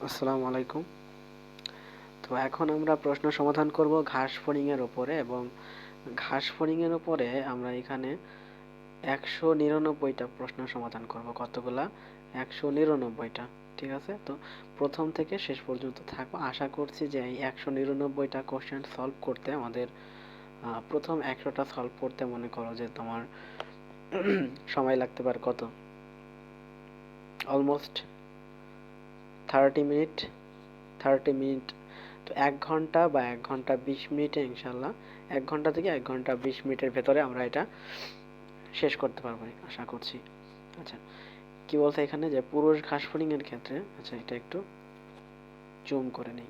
আসসালামু আলাইকুম। তো এখন আমরা প্রশ্ন সমাধান করব ঘাস ফড়িং এর উপরে, এবং ঘাস ফড়িং এর উপরে আমরা এখানে 199টা প্রশ্ন সমাধান করব। কতগুলা? 199টা। ঠিক আছে? তো প্রথম থেকে শেষ পর্যন্ত থাকবো। আশা করছি যে এই 199টা কোশ্চেন সলভ করতে আমাদের প্রথম 100টা সলভ করতে মনে করো যে তোমার সময় লাগতে পারে কত? Almost 30 minute. 30 মিনিট। তো 1 ঘন্টা বা 1 ঘন্টা 20 মিনিটে ইনশাল্লাহ 1 ঘন্টা থেকে 1 ঘন্টা 20 মিনিটের ভেতরে আমরা এটা শেষ করতে পারবো আশা করছি। আচ্ছা, কি বলছে এখানে যে পুরুষ ঘাস ফড়িং এর ক্ষেত্রে, আচ্ছা এটা একটু জুম করে নেই।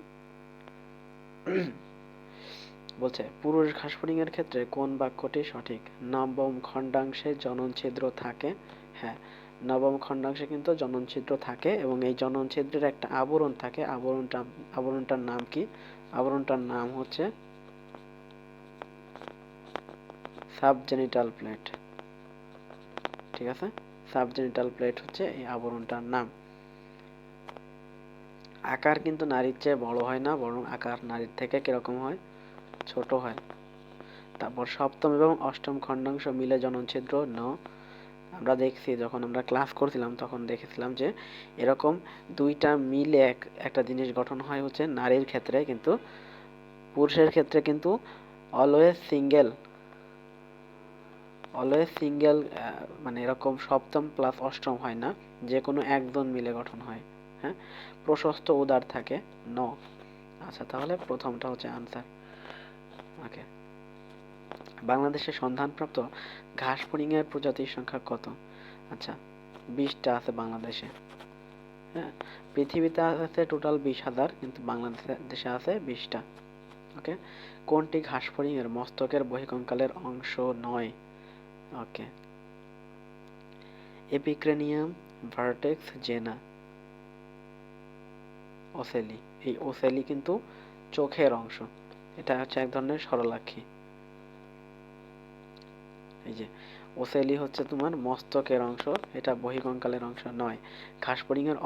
বলছে পুরুষ ঘাস ফড়িং এর ক্ষেত্রে কোন বাক্যটি সঠিক? নবম খণ্ডাংশে জনন ছিদ্র থাকে। হ্যাঁ, নবম খণ্ডাংশে কিন্তু জনন ছিদ্র থাকে, এবং এই জনন ছিদ্রের একটা আবরণ থাকে। আবরণটার নাম কি? আবরণটার নাম হচ্ছে সাবজেনিটাল প্লেট। ঠিক আছে? সাবজেনিটাল প্লেট হচ্ছে এই আবরণটার নাম। আকার কিন্তু নারীর চেয়ে বড় হয় না, বরং আকার নারীর থেকে কিরকম হয়? ছোট হয়। তারপর সপ্তম এবং অষ্টম খণ্ডাংশ মিলে জননছিদ্র ন। আমরা দেখছি, যখন আমরা ক্লাস করছিলাম তখন দেখেছিলাম যে এরকম দুইটা মিলে একটা জিনিস গঠন হয় হচ্ছে নারীর ক্ষেত্রে, কিন্তু পুরুষের ক্ষেত্রে কিন্তু অলওয়েজ সিঙ্গেল। মানে এরকম সপ্তম প্লাস অষ্টম হয় না, যে কোনো একজন মিলে গঠন হয়। হ্যাঁ, প্রশস্ত উদার থাকে ন। আচ্ছা, তাহলে প্রথমটা হচ্ছে আনসার। ওকে। বাংলাদেশে সন্ধানপ্রাপ্ত ঘাস ফড়িং এর প্রজাতির সংখ্যা কত? আচ্ছা, 20টা আছে বাংলাদেশে। হ্যাঁ, পৃথিবীতে আছে টোটাল 20,000, কিন্তু বাংলাদেশে আছে 20টা। ওকে। কোনটি ঘাস ফড়িং এর মস্তকের বহিঃকঙ্কালের অংশ নয়? ওকে। এপিক্রেনিয়াম, ভার্টেক্স, জেনা, ওসেলি। এই ওসেলি কিন্তু চোখের অংশ। এটা হচ্ছে এক ধরনের সরলাক্ষী। এই যে ওসেলি হচ্ছে তোমার মস্তকের অংশ, এটা বহিঃকঙ্কালের অংশ নয়। ঘাসফড়িংয়ের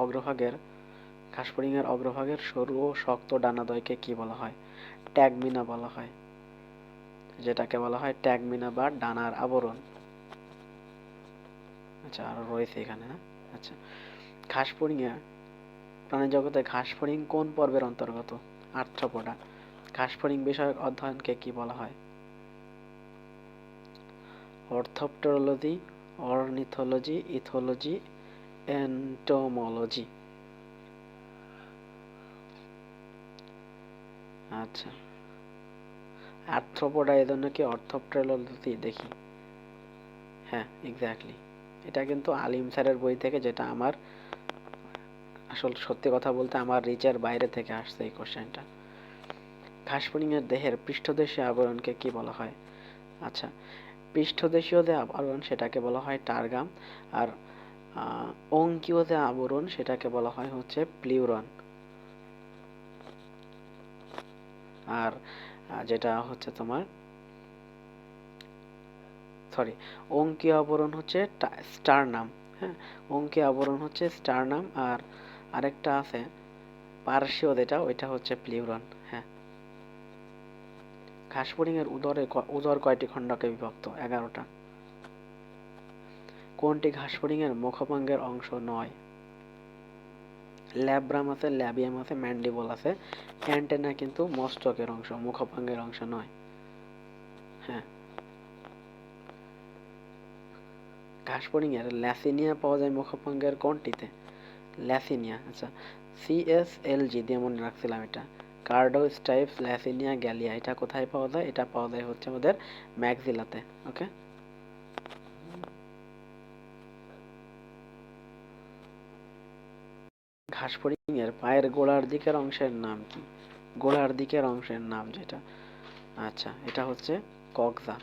অগ্রভাগের সরু ও শক্ত ডানাদ্বয়কে কি বলা হয়? ট্যাগমিনা বলা হয়, যেটাকে বলা হয় ট্যাগমিনা বা ডানার আবরণ। আচ্ছা, আরো রয়েছে এখানে। হ্যাঁ, আচ্ছা। ঘাসফড়িংয়ে প্রাণী জগতে ঘাসফড়িং কোন পর্বের অন্তর্গত? আর্থ্রোপোডা। ঘাসফড়িং বিষয়ক অধ্যয়নকে কি বলা হয়? অর্থোপটেরোলজি, অর্নিথোলজি, ইথোলজি, এন্টোমোলজি। আচ্ছা, আর্থ্রোপোডা এই জন্য কি অর্থোপটেরোলজি দেখি। হ্যাঁ, এক্স্যাক্টলি। এটা কিন্তু আলিম স্যারের বই থেকে, যেটা আমার আসল সত্যি কথা বলতে আমার রিচের বাইরে থেকে আসছে এই কোশ্চেনটা। ঘাসফড়িংয়ের দেহের পৃষ্ঠদেশীয় আবরণকে কি বলা হয়? আচ্ছা, পৃষ্ঠদেশীয় যে আবরণ সেটাকে বলা হয় টার্গাম, আর অঙ্কীয় যে আবরণ সেটাকে বলা হয় হচ্ছে প্লিউরন। আর যেটা হচ্ছে তোমার অঙ্কীয় আবরণ হচ্ছে স্টারনাম। হ্যাঁ, অঙ্কীয় আবরণ হচ্ছে স্টারনাম, আর আরেকটা আছে পার্শ্বীয়, যেটা ওইটা হচ্ছে প্লিউরন। হ্যাঁ। ঘাসফড়িং এর উদর কয়টি খণ্ডকে বিভক্ত? 11টা। কোনটি ঘাসফড়িং এর মুখপাঙ্গের অংশ নয়? ল্যাব্রাম আছে, ল্যাবিয়াম আছে, ম্যান্ডিবল আছে। অ্যান্টেনা কিন্তু মস্তকের অংশ, মুখপাঙ্গের অংশ নয়। হ্যাঁ। ঘাসফড়িং এর ল্যাসিনিয়া পাওয়া যায় মুখপাঙ্গের কোনটিতে? ল্যাসিনিয়া। আচ্ছা, CSLG দিয়ে মনে রাখছিলাম এটা। কার্ডোস্টাইপস ল্যাসিনিয়া গ্যালিয়া, এটা কোথায় পাওয়া যায়? এটা পাওয়া যায় হচ্ছে আমাদের ম্যাক্সিলাতে। ওকে। ঘাসফড়িং এর পায়ের গোড়ার দিকের অংশের নাম কি? গোড়ার দিকের অংশের নাম যেটা, আচ্ছা এটা হচ্ছে কক্সা।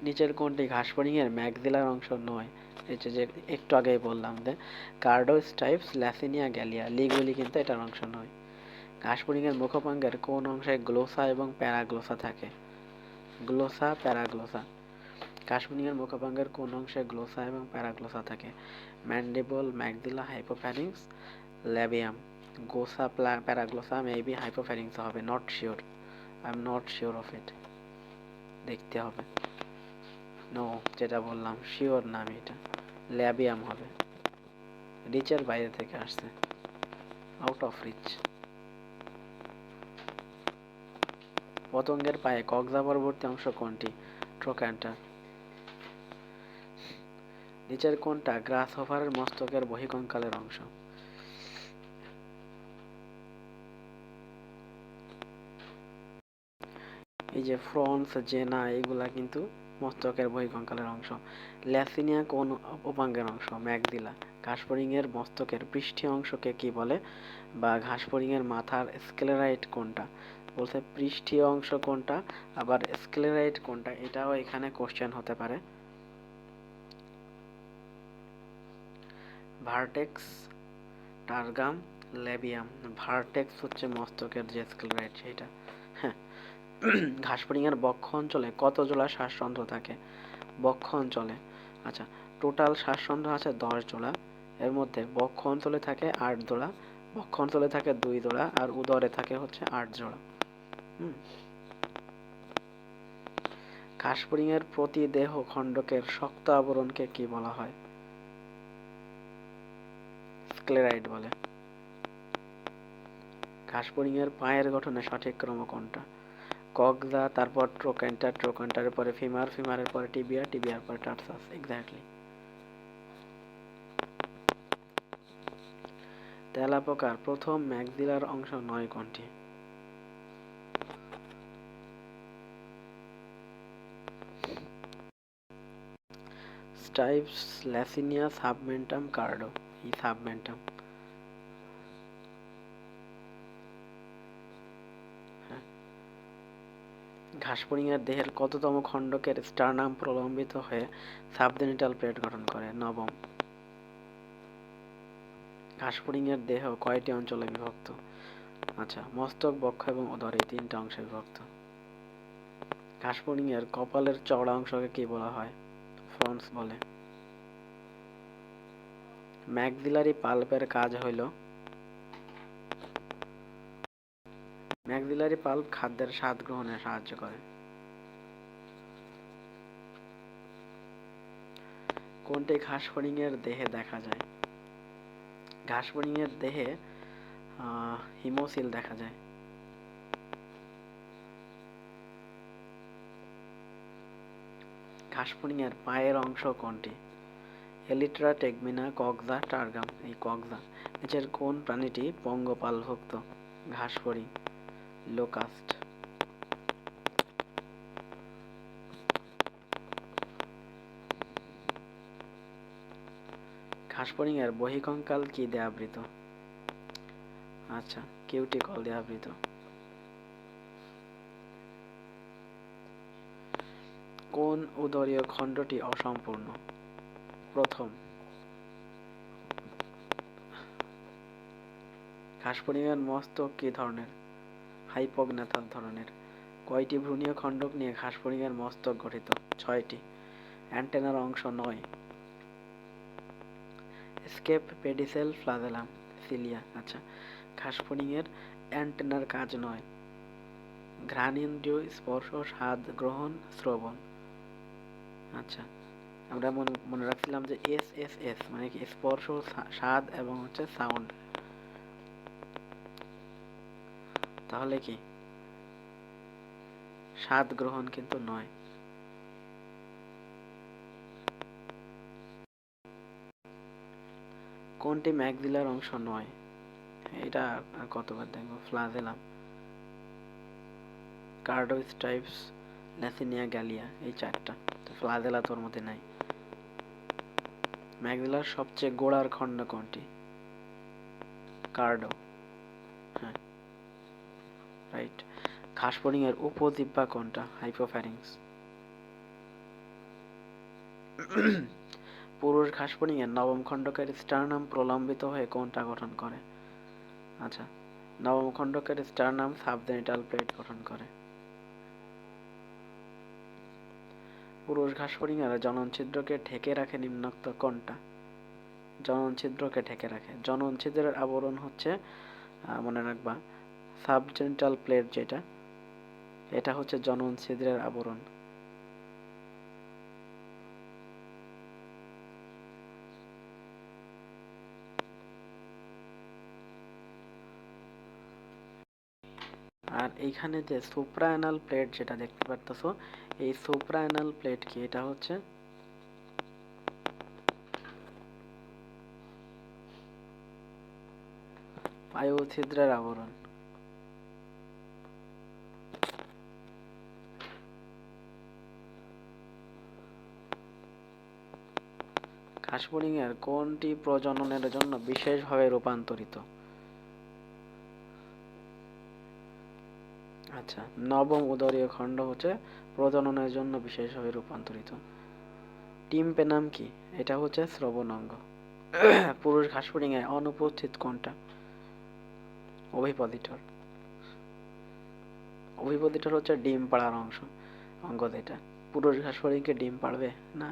নিচের কোনটি ঘাসফড়িং এর ম্যাক্সিলার অংশ নয়? এই যে একটু আগেই বললাম যে কার্ডোস্টাইপস ল্যাসিনিয়া গ্যালিয়া, লিগুলি কিন্তু এটার অংশ নয়। ঘাসফড়িং এর মুখপাঙ্গের কোন অংশে গ্লোসা এবং প্যারাগ্লোসা থাকে? গ্লোসা, প্যারাগ্লোসা। কাশবুনিয়ার মুখভঙ্গের কোন অংশে গ্লোসা এবং প্যারাগ্লোসা থাকে? Mandible, maxilla, hypopharynx, labium. Glossa, paraglossa, maybe hypopharynx হবে, not sure. I am not sure of it, দেখতে হবে। নো, যেটা বললাম শিওর না আমি, এটা ল্যাবিয়াম হবে। রিচের বাইরে থেকে আসছে, আউট অফ রিচ। পতঙ্গের পায়ে কক্সা পরবর্তী অংশ কোনটি? ট্রোক্যান্টার। নিচের কোনটা গ্রাসহপারের মস্তকের বহিঃকঙ্কালের অংশ? এই যে ফ্রন্স, জেনা, এগুলা কিন্তু মস্তকের বহিঃকঙ্কালের অংশ। ল্যাসিনিয়া কোন উপাঙ্গের অংশ? ম্যাগদিলা। ঘাসফড়িংয়ের মস্তকের পৃষ্ঠীয় অংশকে কি বলে? বা ঘাসফড়িংয়ের মাথার স্ক্লেরাইট কোনটা? বলছে পৃষ্ঠীয় অংশ কোনটা, আবার স্ক্লেরাইট কোনটা, এটাও এখানে কোশ্চেন হতে পারে। Vertex, টার্গাম, labium. ভার্টেক্স হচ্ছে মস্তকের যে স্ক্লেরাইট সেটা। হ্যাঁ। ঘাসফড়িংয়ের বক্ষ অঞ্চলে কত জোড়া শ্বাসরন্ধ্র থাকে? বক্ষ অঞ্চলে, আচ্ছা, টোটাল শ্বাসরন্ধ্র আছে 10 জোড়া, এর মধ্যে বক্ষ অঞ্চলে থাকে 8 জোড়া, বক্ষ অঞ্চলে থাকে 2 জোড়া, আর উদরে থাকে হচ্ছে 8 জোড়া। ঘাসফড়িংয়ের প্রতি দেহ খণ্ডকের শক্ত আবরণকে কি বলা হয়? স্ক্লেরাইড বলে। ঘাসফড়িংয়ের পায়ের গঠনে সঠিক ক্রম কোনটা? কক্সা, তারপর ট্রোক্যান্টার, ট্রোক্যান্টারের পরে ফিমার, ফিমারের পরে টিবিয়া, টিবিয়ার পরে টার্সাস। এক্স্যাক্টলি। তেলাপোকার প্রথম ম্যাক্সিলার অংশ নয় কোনটি? স্টাইপস, ল্যাসিনিয়া, সাবমেন্টাম, কার্ডো। এই সাবমেন্টাম। ঘাসফড়িংয়ের দেহের কততম খণ্ডকের স্টার্নাম প্রলম্বিত হয়ে সাবজেনিটাল প্লেট গঠন করে? নবম। ঘাসফড়িংয়ের দেহ কয়টি অঞ্চলে বিভক্ত? আচ্ছা, মস্তক, বক্ষ এবং উদর, এই 3টা অংশে বিভক্ত। ঘাসফড়িংয়ের কপালের চওড়া অংশকে কি বলা হয়? ফ্রন্স বলে। ম্যাক্সিলারি পাল্পের কাজ হইল? ম্যাক্সিলারি পাল্প খাদ্যের স্বাদ গ্রহণে সাহায্য করে। কোনটি ঘাসফড়িংয়ের দেহে দেখা যায়? ঘাসফড়িংয়ের দেহে হিমোসিল দেখা যায়। ঘাসফড়িংয়ের পায়ের অংশ কোনটি? এলিট্রা, টেগমিনা, কক্সা, টার্গাম। এই কক্সা। নিচের কোন প্রাণীটি পঙ্গপালভুক্ত? ঘাসফড়িং। লোকাস্ট। ঘাসফড়িংয়ের বহিঃকঙ্কাল কি দিয়ে আবৃত? আচ্ছা, কিউটিকল দিয়ে আবৃত। কোন উদরীয় খণ্ডটি অসম্পূর্ণ? প্রথম। ঘাসফড়িংয়ের মস্তক কি ধরনের? হাইপোগনাথাল ধরনের। কয়টি ভ্রূণীয় খণ্ডক নিয়ে ঘাসফড়িংয়ের মস্তক গঠিত? 6টি। অ্যান্টেনার অংশ 9। Scape, pedicel, flagellum, cilia. আচ্ছা, ঘাসফড়িংয়ের অ্যান্টেনার কাজ 9। ঘ্রাণেন্দ্রিয়, স্পর্শ, স্বাদ গ্রহণ, শ্রবণ। আচ্ছা, আমরা মনে রাখছিলাম যে SSS মানে কি? স্পর্শ, স্বাদ এবং হচ্ছে সাউন্ড। তাহলে কি স্বাদ গ্রহণ কিন্তু নয়। কোনটি ম্যাক্সিলার অংশ নয়? এটা আর কতবার দেখবো? ফ্লাজেলাম, কার্ডো, স্টাইপস, ল্যাসিনিয়া, গ্যালিয়া, এই 4টা। তো ফ্লাজেলা তোর মধ্যে নাই। ম্যাক্সিলার সবচেয়ে গোড়ার খণ্ড কোনটি? কার্ডো। হ্যাঁ, রাইট। ঘাসফড়িংয়ের উপজিহ্বা কোনটা? হাইপোফ্যারিংস। পুরুষ ঘাসফড়িংয়ের নবম খণ্ডকের স্টার্নাম প্রলম্বিত হয়ে কোনটা গঠন করে? আচ্ছা, নবম খণ্ডকের স্টার্নাম সাবজেনিটাল প্লেট গঠন করে। পুরুষ ঘাসফড়িংয়ের জনন ছিদ্রকে ঢেকে রাখে নিম্নোক্ত কোনটা? জনন ছিদ্রকে ঢেকে রাখে, জনন ছিদ্রের আবরণ হচ্ছে মনে রাখবা সাবজেন্টাল প্লেট, যেটা এটা হচ্ছে জনন ছিদ্রের আবরণ। আর এইখানে যে সুপ্রাঅ্যানাল প্লেট যেটা দেখতে পারতেছো, এই সুপ্রাঅ্যানাল প্লেট কি? এটা হচ্ছে বায়ু ছিদ্রের আবরণ। ঘাসফড়িংয়ের কোনটি প্রজননের জন্য বিশেষভাবে রূপান্তরিত? আচ্ছা, নবম উদরীয় খণ্ড হচ্ছে প্রজননের জন্য বিশেষভাবে রূপান্তরিত। টিম্পেনাম কি? এটা হচ্ছে শ্রবণ অঙ্গ। পুরুষ ঘাসফড়িংয়ে অনুপস্থিত কোনটা? ওভিপোজিটর। ওভিপোজিটর হচ্ছে ডিম পাড়ার অঙ্গ যেটা। পুরুষ ঘাসফড়িংকে ডিম পাড়বে না।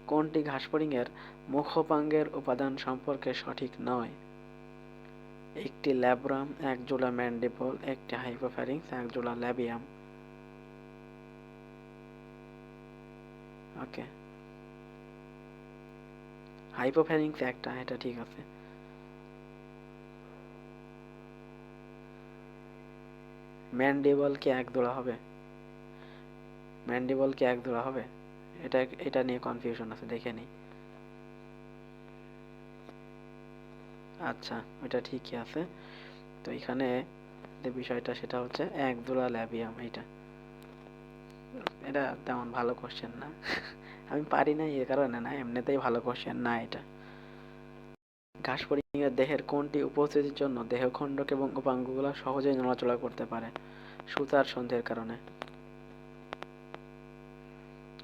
কোনটি ঘাসফড়িংয়ের মুখোপাঙ্গের উপাদান সম্পর্কে সঠিক নয়? একটি ল্যাব্রাম, এক জোড়া ম্যান্ডিবল, একটি হাইপোফ্যারিংস, এক জোড়া ল্যাবিয়াম। ওকে, হাইপোফ্যারিংস একটা, এটা ঠিক আছে। ম্যান্ডিবল কি এক জোড়া হবে? ম্যান্ডিবল কি এক জোড়া হবে? এটা এটা নিয়ে কনফিউশন আছে, দেখে নিই। আচ্ছা, এটা ঠিকই আছে। তো এখানে যে বিষয়টা সেটা হচ্ছে এক জোড়া ল্যাবিয়াম। এটা তেমন ভালো কোশ্চেন না। আমি পারি না এ কারণে না, এমনিতেই ভালো কোশ্চেন না এটা। ঘাসফড়িংয়ের দেহের কোনটি উপস্থিতির জন্য দেহখণ্ডক এবং উপাঙ্গগুলো সহজেই নড়াচড়া করতে পারে? সুতার সন্ধির কারণে।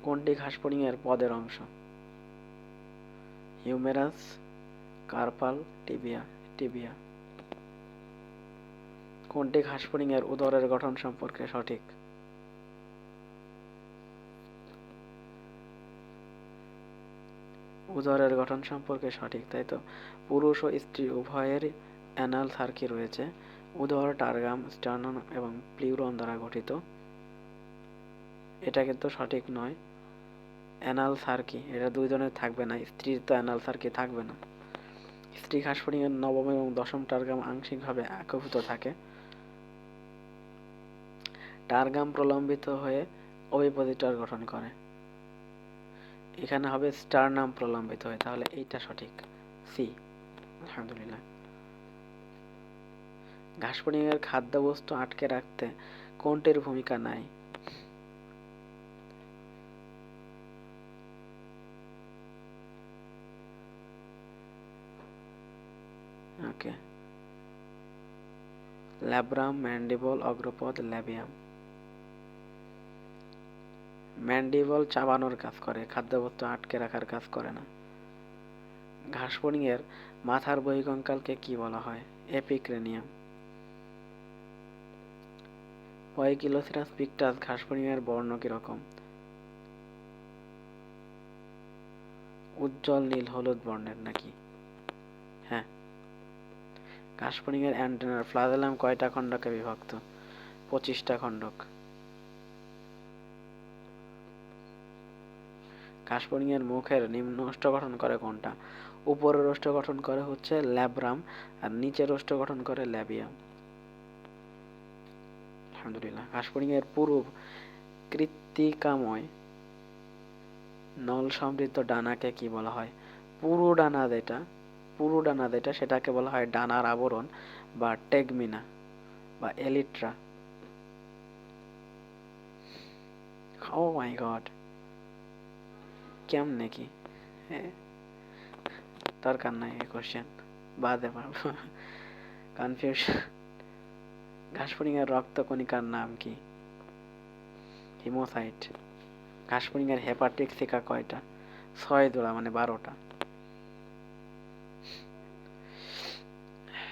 কোনটি ঘাসফড়িংয়ের পদের অংশ? Humerus, carpal, tibia. কোনটি ঘাসফড়িংয়ের উদরের গঠন সম্পর্কে সঠিক? উদরের গঠন সম্পর্কে সঠিক, তাই তো। পুরুষ ও স্ত্রী উভয়ের অ্যানাল সার্কি রয়েছে। উদর টার্গাম, স্টার্নাম এবং প্লিউরন দ্বারা গঠিত। এটা কিন্তু সঠিক নয়। অ্যানাল সার্কি এটা দুইজনের থাকবে না, স্ত্রীর তো অ্যানাল সার্কি থাকবে না। স্ত্রী ঘাসফড়িংয়ের নবম এবং দশম টার্গাম আংশিকভাবে একীভূত থাকে। টার্গাম প্রলম্বিত হয়ে ওভিপোজিটর গঠন করে। এখানে হবে স্টারনাম প্রলম্বিত হয়ে, তাহলে এইটা সঠিক, সি। আলহামদুলিল্লাহ। ঘাসফড়িংয়ের খাদ্যবস্তু আটকে রাখতে কোনটির ভূমিকা নাই? ওকে, ল্যাব্রাম, ম্যান্ডিবল, অগ্রপদ, ল্যাবিয়াম। ম্যান্ডিবল চাবানোর কাজ করে, খাদ্যবস্তু আটকে রাখার কাজ করে না। ঘাসফড়িংয়ের মাথার বহিঃকঙ্কালকে কি বলা হয়? এপিক্রেনিয়াম। পয়কিলোসিরাস পিক্টাস ঘাসফড়িংয়ের বর্ণ কিরকম? উজ্জ্বল নীল হলুদ বর্ণের নাকি? হ্যাঁ। ঘাসফড়িংয়ের অ্যান্টেনার ফ্লাজেলাম কয়টা খণ্ডকে বিভক্ত? 25টা খণ্ডক। ঘাসফড়িংয়ের মুখের নিম্ন ওষ্ঠ গঠন করে কোনটা? উপরের ওষ্ঠ গঠন করে হচ্ছে ল্যাব্রাম, আর নিচের ওষ্ঠ গঠন করে ল্যাবিয়াম। আলহামদুলিল্লাহ। ঘাসফড়িংয়ের পূর্ব কৃত্তিকাময় নল সমৃদ্ধ ডানাকে কি বলা হয়? পুরু ডানা যেটা সেটাকে বলা হয় ডানার আবরণ বা টেগমিনা বা এলিট্রা। ও মাই গড, কেমনে কি? দরকার নাই এই কোশ্চেন, বাদে পারবো। কনফিউশন। ঘাসফড়িংয়ের রক্তকণিকার নাম কি? হিমোসাইট। ঘাসফড়িংয়ের হেপাটিক সিকা কয়টা? 6 জোড়া, মানে 12টা।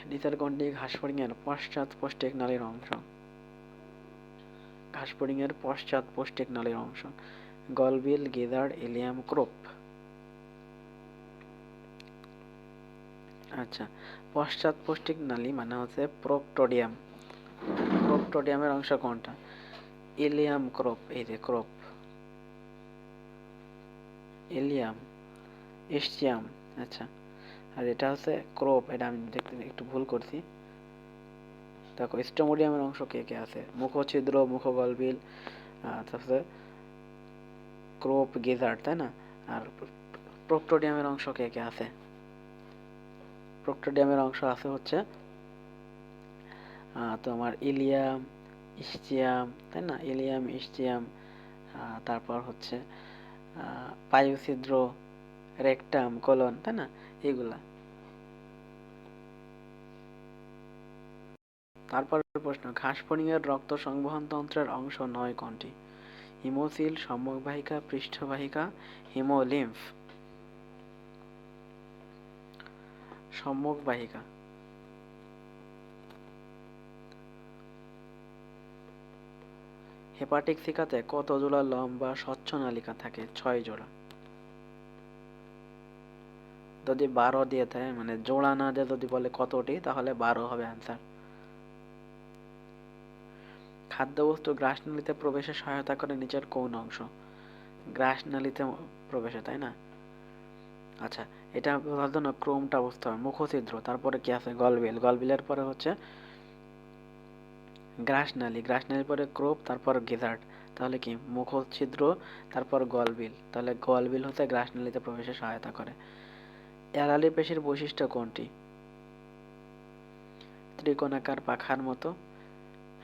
নিচের কোনটি ঘাসফড়িংয়ের পশ্চাৎ পৌষ্টিক নালীর অংশ? ঘাসফড়িংয়ের পশ্চাৎ পৌষ্টিক নালীর অংশ গলবিল, গিজার্ড, ইলিয়াম, ক্রোপ। আচ্ছা, পশ্চাৎপষ্টিক নালী মানে হচ্ছে প্রোক্টোডিয়াম। প্রোক্টোডিয়ামের অংশ কোনটা? ইলিয়াম, ক্রোপ, এই যে ক্রোপ, ইলিয়াম, ইস্টিয়াম। আচ্ছা, আর এটা হচ্ছে ক্রোপ, এটা আমি দেখতে একটু ভুল করছি। দেখো স্টোমোডিয়ামের অংশ কে কে আছে? মুখছিদ্র, মুখগলবিল, তারপরে ক্রোপ, গিজার্ড, তাই না? আর প্রোক্টোডিয়ামের অংশ কে কে আছে? প্রোক্টোডিয়ামের অংশ আছে হচ্ছে তোমার ইলিয়াম, ইস্টিয়াম, তাই না? ইলিয়াম, ইস্টিয়াম, তারপর হচ্ছে পায়ুছিদ্র, রেকটাম, কোলন, তাই না? এগুলা। তারপরের প্রশ্ন, ঘাসফড়িংয়ের রক্ত সংবহন তন্ত্রের অংশ নয় কোনটি? হিমোসিল, সম্মুখবাহিকা, পৃষ্ঠবাহিকা, হিমোলিম্ফ। সম্মুখবাহিকা। হেপাটিক সিকাতে কত জোড়া লম্বা স্বচ্ছ নালিকা থাকে? 6 জোড়া। যদি 12 দিয়ে থাকে, মানে জোড়া না দিয়ে যদি বলে কতটি, তাহলে 12 হবে অ্যান্সার। খাদ্যবস্তু গ্রাসনালীতে প্রবেশে সহায়তা করে নিচের কোন অংশ? গ্রাসনালীতে প্রবেশে, তাই না? আচ্ছা, এটা বোঝার জন্য ক্রোমটা বুঝতে হবে। মুখছিদ্র, তারপরে কি আছে? গলবিল, গলবিলের পরে হচ্ছে গ্রাসনালী, গ্রাসনালীর পরে ক্রোপ, তারপর গিজার্ড। তাহলে কি মুখছিদ্র, তারপর গলবিল, তাহলে গলবিল হচ্ছে গ্রাসনালীতে প্রবেশে সহায়তা করে। অ্যালালি পেশির বৈশিষ্ট্য কোনটি? ত্রিকোণাকার পাখার মতো।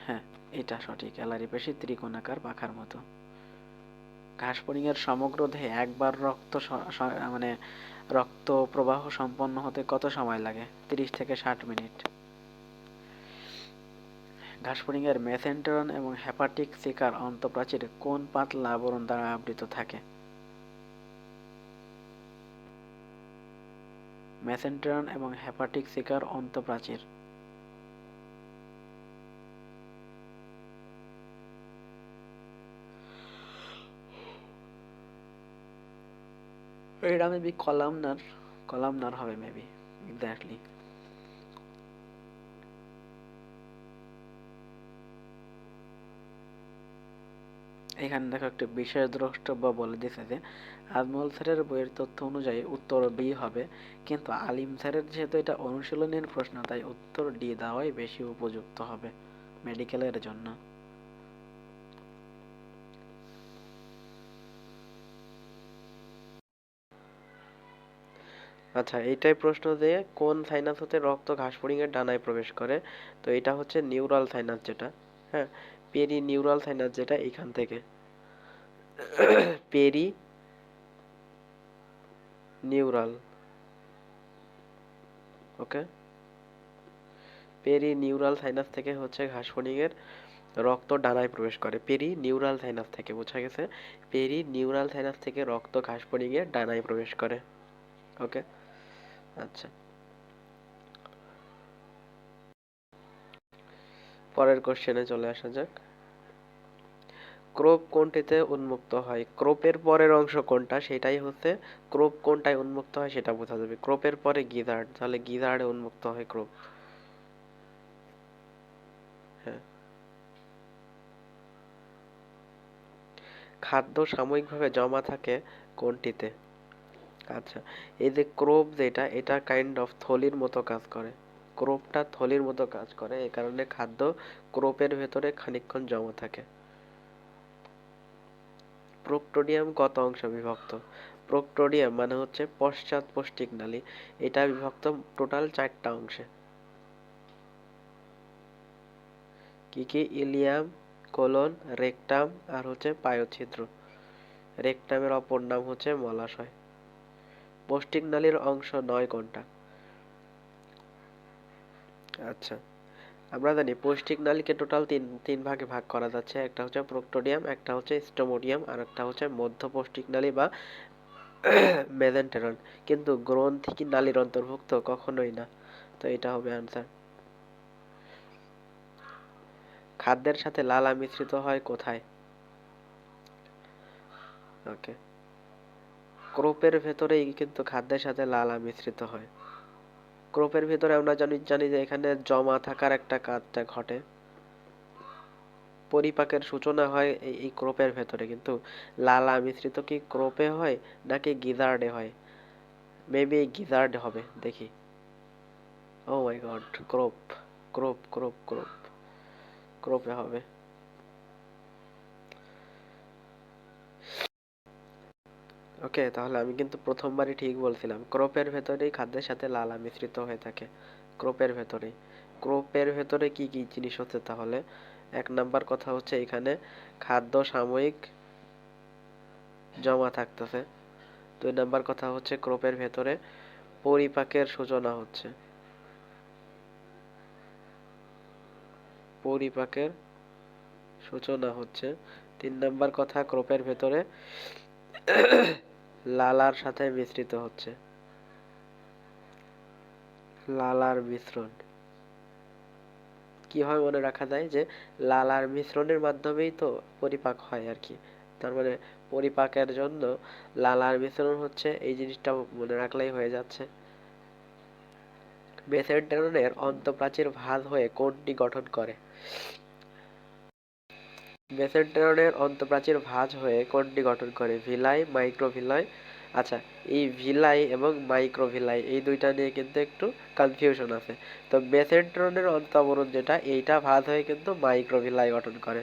হ্যাঁ, এটা সঠিক, অ্যালারি পেশি ত্রিকোণাকার পাখার মতো। ঘাসফড়িং এর সমগ্র দেহে একবার মানে রক্ত প্রবাহ সম্পন্ন হতে কত সময় লাগে? 30 থেকে 60 মিনিট। ঘাসফড়িং এর মেসেন্টেরন এবং হেপাটিক সিকার অন্তঃপ্রাচীর কোন পাতলা আবরণ দ্বারা আবৃত থাকে? মেসেন্টেরন এবং হেপাটিক সিকার অন্তঃপ্রাচীর। এটা মেবি কলামনার, কলামনার হবে মেবি, এক্স্যাক্টলি। এখানে দেখো একটা বিশেষ দ্রষ্টব্য বলে দিছে যে আজমল স্যারের বইয়ের তথ্য অনুযায়ী উত্তর বি হবে, কিন্তু আলিম স্যারের যেহেতু এটা অনুশীলনের প্রশ্ন, তাই উত্তর ডি দেওয়াই বেশি উপযুক্ত হবে মেডিকেলের জন্য। আচ্ছা, এইটাই প্রশ্ন যে কোন সাইনাস হতে রক্ত ঘাসফড়িং এর ডানায় প্রবেশ করে? তো এটা হচ্ছে নিউরাল সাইনাস, যেটা, হ্যাঁ, পেরি নিউরাল সাইনাস, যেটা এখান থেকে পেরি নিউরাল, ওকে, পেরি নিউরাল সাইনাস থেকে হচ্ছে ঘাসফড়িং এর রক্ত ডানায় প্রবেশ করে। পেরি নিউরাল সাইনাস থেকে, বোঝা গেছে? পেরি নিউরাল সাইনাস থেকে রক্ত ঘাসফড়িং এর ডানায় প্রবেশ করে। ওকে, আচ্ছা, পরের কোশ্চেনে চলে আসা যাক। ক্রোপ কোনটিতে উন্মুক্ত হয়? ক্রোপের পরের অংশ কোনটা সেটাই হচ্ছে, ক্রোপ কোনটায় উন্মুক্ত হয় সেটা বোঝা যাবে। ক্রোপের পরে গিজার্ড, তাহলে গিজার্ডে উন্মুক্ত হয় ক্রোপ। হ্যাঁ। খাদ্য সাময়িকভাবে জমা থাকে কোনটিতে? আচ্ছা, এই যে ক্রোপ যেটা, এটা কাইন্ড অফ থলির মতো কাজ করে। ক্রোপটা থলির মতো কাজ করে, এই কারণে খাদ্য ক্রোপের ভেতরে খানিকক্ষণ জমা থাকে। প্রোক্টোডিয়াম কত অংশে বিভক্ত? প্রোক্টোডিয়াম মানে হচ্ছে পশ্চাৎপষ্টিক নালী, এটা বিভক্ত টোটাল 4টা অংশে। কি কি? ইলিয়াম, কোলন, রেকটাম, আর হচ্ছে পায়োছিদ্র। রেকটামের অপর নাম হচ্ছে মলাশয়। পষ্টিক নালীর অংশ নয় কোনটা? আচ্ছা, আমরা জানি পৌষ্টিক নালীকে টোটাল তিন তিন ভাগে ভাগ করা যাচ্ছে। একটা হচ্ছে প্রোক্টোডিয়াম, একটা হচ্ছে স্টোমোডিয়াম, আর একটা হচ্ছে মধ্য পৌষ্টিক নালী বা মেজেন্টেরন। কিন্তু গ্রন্থি কি নালীর অন্তর্ভুক্ত? কখনোই না। তো এটা হবে আনসার। খাদ্যের সাথে লালা মিশ্রিত হয় কোথায়? ওকে, ক্রোপের ভেতরেই কিন্তু খাদ্যের সাথে লালা মিশ্রিত হয়। ক্রোপের ভেতরে আমরা জানি যে এখানে জমা থাকার একটা কাজটা ঘটে, পরিপাকের সূচনা হয় এই ক্রোপের ভেতরে, কিন্তু লালা মিশ্রিত কি ক্রোপে হয় নাকি গিজার্ডে হয়? মেবি গিজার্ড হবে, দেখি। Oh my god, crop, crop crop crop, ক্রোপে হবে। ওকে, তাহলে আমি কিন্তু প্রথমবারই ঠিক বলছিলাম, ক্রোপের ভেতরেই খাদ্যের সাথে লালা মিশ্রিত হয়ে থাকে, ক্রোপের ভেতরেই। ক্রোপের ভেতরে কি কি জিনিস হচ্ছে তাহলে? এক নাম্বার কথা হচ্ছে এখানে খাদ্য সাময়িক জমা থাকতেছে। দুই নাম্বার কথা হচ্ছে ক্রোপের ভেতরে পরিপাকের সূচনা হচ্ছে, পরিপাকের সূচনা হচ্ছে। তিন নাম্বার কথা, ক্রোপের ভেতরে লালার সাথে মিশ্রিত হচ্ছে, লালার মিশ্রণ। কিভাবে মনে রাখা যায় যে লালার মিশ্রণের মাধ্যমেই তো পরিপাক হয় আর কি, তার মানে পরিপাকের জন্য লালার মিশ্রণ হচ্ছে, এই জিনিসটা মনে রাখলেই হয়ে যাচ্ছে। মেসেন্টেরনের অন্তঃপ্রাচীর ভাঁজ হয়ে কোনটি গঠন করে? মেসেন্টেরনের অন্তঃপ্রাচীর ভাঁজ হয়ে কোনটি গঠন করে? Villi, microvilli? আচ্ছা, এই ভিলাই এবং মাইক্রোভিলাই এই দুইটা নিয়ে কিন্তু একটু কনফিউশন আছে। তো মেসেন্টেরনের অন্তঃআবরণ যেটা, এইটা ভাঁজ হয়ে কিন্তু মাইক্রোভিলাই গঠন করে।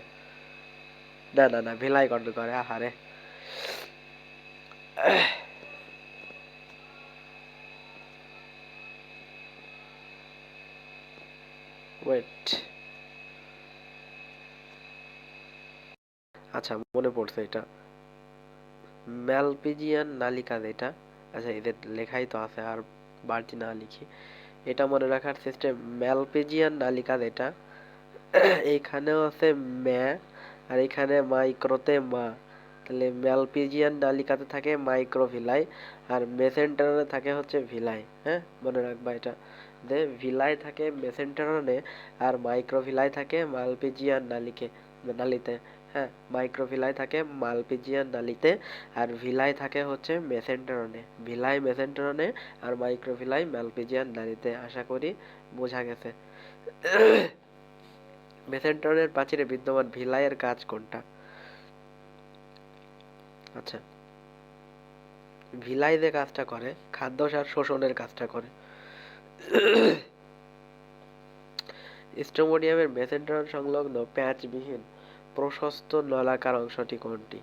না না না, ভিলাই গঠন করে, আহারে। ওয়েট, আচ্ছা মনে পড়ছে এটা, ম্যালপিজিয়ান নালিকা যেটা, আচ্ছা এদের লেখাই তো আছে, আর বাড়তি না লিখি। এটা মনে রাখার সিস্টেম, ম্যালপিজিয়ান নালিকা যেটা, এইখানেও আছে ম্যা, আর এখানে মাইক্রোতে মা, তাহলে ম্যালপিজিয়ান নালিকাতে থাকে মাইক্রোভিলাই, আর মেসেন্টেরনে থাকে হচ্ছে ভিলাই। হ্যাঁ, মনে রাখবা এটা, যে ভিলাই থাকে মেসেন্টেরনে আর মাইক্রোভিলাই থাকে মালপিজিয়ান নালিতে। হ্যাঁ, মাইক্রোভিলাই থাকে মালপিজিয়ান নালিতে, আর ভিলাই থাকে হচ্ছে মেসেন্টেরনে, ভিলাই মেসেন্টেরনে আর মাইক্রোভিলাই মালপিজিয়ান নালিতে। আশা করি বোঝা গেছে। মেসেন্টেরনের প্রাচীরে বিদ্যমান ভিলাইয়ের কাজ কোনটা? আচ্ছা, ভিলাই যে কাজটা করে, খাদ্যসার শোষণের কাজটা করে। স্ট্রোমোডিয়ামের মেসেন্টেরন সংলগ্ন প্যাঁচবিহীন প্রশস্ত নলাকার অংশটি কোনটি?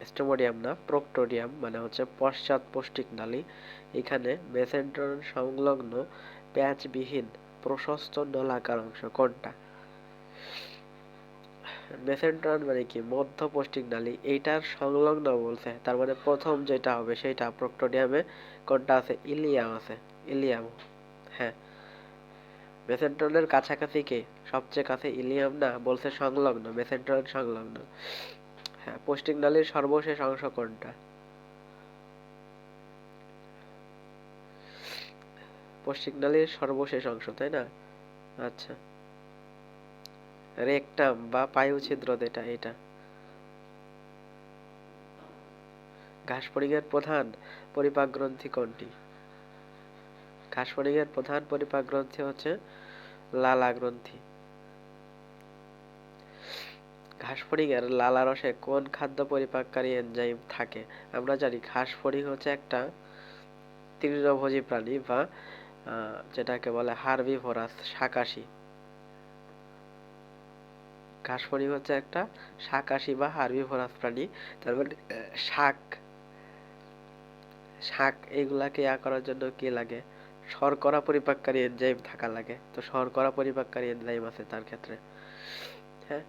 স্ট্রোমোডিয়াম না, প্রোক্টোডিয়াম মানে হচ্ছে পশ্চাৎপষ্টিক নালী। এখানে মেসেন্টেরন সংলগ্ন প্যাঁচবিহীন প্রশস্ত নলাকার অংশ কোনটা? মেসেন্টেরন মানে কি, মধ্যপষ্টিক নালী, এইটার সংলগ্ন বলছে, তার মানে প্রথম যেটা হবে সেটা। প্রোক্টোডিয়ামে কোনটা আছে? ইলিয়াম আছে, ইলিয়াম। হ্যাঁ, মেসেন্টেরনের কাছাকাছি কে? সবচেয়ে কাছে ইলিয়াম না, বলছে সংলগ্ন, মেসেন্টেরন সংলগ্ন। হ্যাঁ, পষ্টিক নালীর সর্বশেষ অংশ কোনটা? পষ্টিক নালীর সর্বশেষ অংশ, তাই না? আচ্ছা, রেকটাম বা পায়ু ছিদ্র যেটা, এটা। ঘাসফড়িংয়ের প্রধান পরিপাক গ্রন্থি কোনটি? ঘাসফড়িংয়ের প্রধান পরিপাক গ্রন্থি হচ্ছে লালা গ্রন্থি। ঘাসফড়িংয়ের লালা রসে কোন খাদ্য পরিপাককারী এনজাইম থাকে? আমরা জানি ঘাসফড়িং হচ্ছে একটা তৃণভোজী প্রাণী, বা যেটাকে বলে হার্বিভোরাস, শাকাশী। ঘাসফড়িং হচ্ছে একটা শাকাশী বা হার্বিভোরাস প্রাণী। তার মানে শাক, শাক এগুলাকে করার জন্য কি লাগে? শর্করা পরিপাককারী এনজাইম থাকা লাগে। তো শর্করা পরিপাককারী এনজাইম আছে তার ক্ষেত্রে। হ্যাঁ,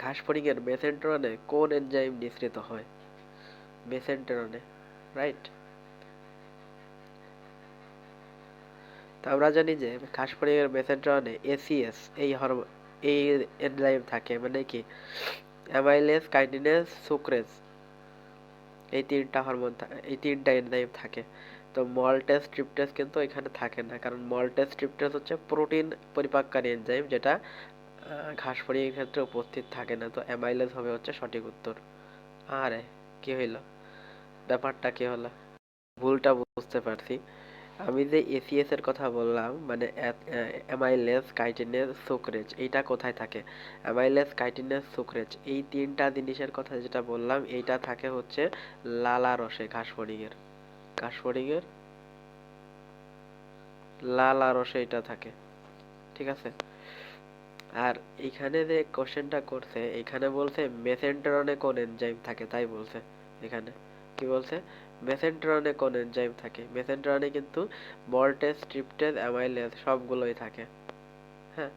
ঘাসফড়িংয়ের মেসেন্টেরনে কোন এনজাইম নিঃসৃত হয়? মেসেন্টেরনে, রাইট। তো আমরা জানি যে ঘাসফড়িংয়ের মেসেন্টেরনে এসিএস এই এনজাইম থাকে, মানে কি অ্যামাইলেজ, কাইনেজ, সুক্রেজ, এই তিনটা এনজাইম থাকে। তো মল্টেজ ট্রিপটেজ কিন্তু এখানে থাকে না, কারণ মল্টেজ ট্রিপটেজ হচ্ছে প্রোটিন পরিপাককারী এনজাইম, যেটা ঘাস ফড়িংয়ের ক্ষেত্রে উপস্থিত থাকে না, তো অ্যামাইলেজ হবে হচ্ছে সঠিক উত্তর। আরে কি হইল, ব্যাপারটা কি হলো? ভুলটা বুঝতে পারছি। আমি যে এসিএস এর কথা বললাম, মানে অ্যামাইলেজ, কাইটিনেজ, সুক্রেজ, এইটা কোথায় থাকে? অ্যামাইলেজ, কাইটিনেজ, সুক্রেজ, এই তিনটা জিনিসের কথা যেটা বললাম, এইটা থাকে হচ্ছে লালা রসে, ঘাস ফড়িংয়ের লালা রসে এটা থাকে। ঠিক আছে। আর এইখানে যে কোশ্চেনটা করছে, এখানে বলছে মেসেন্টেরনে কোন এনজাইম থাকে, তাই বলছে। এখানে কি বলছে? মেসেন্টেরনে কোন এনজাইম থাকে। মেসেন্টেরনে কিন্তু মল্টেজ, ট্রিপটেজ, অ্যামাইলেজ সবগুলোই থাকে। হ্যাঁ।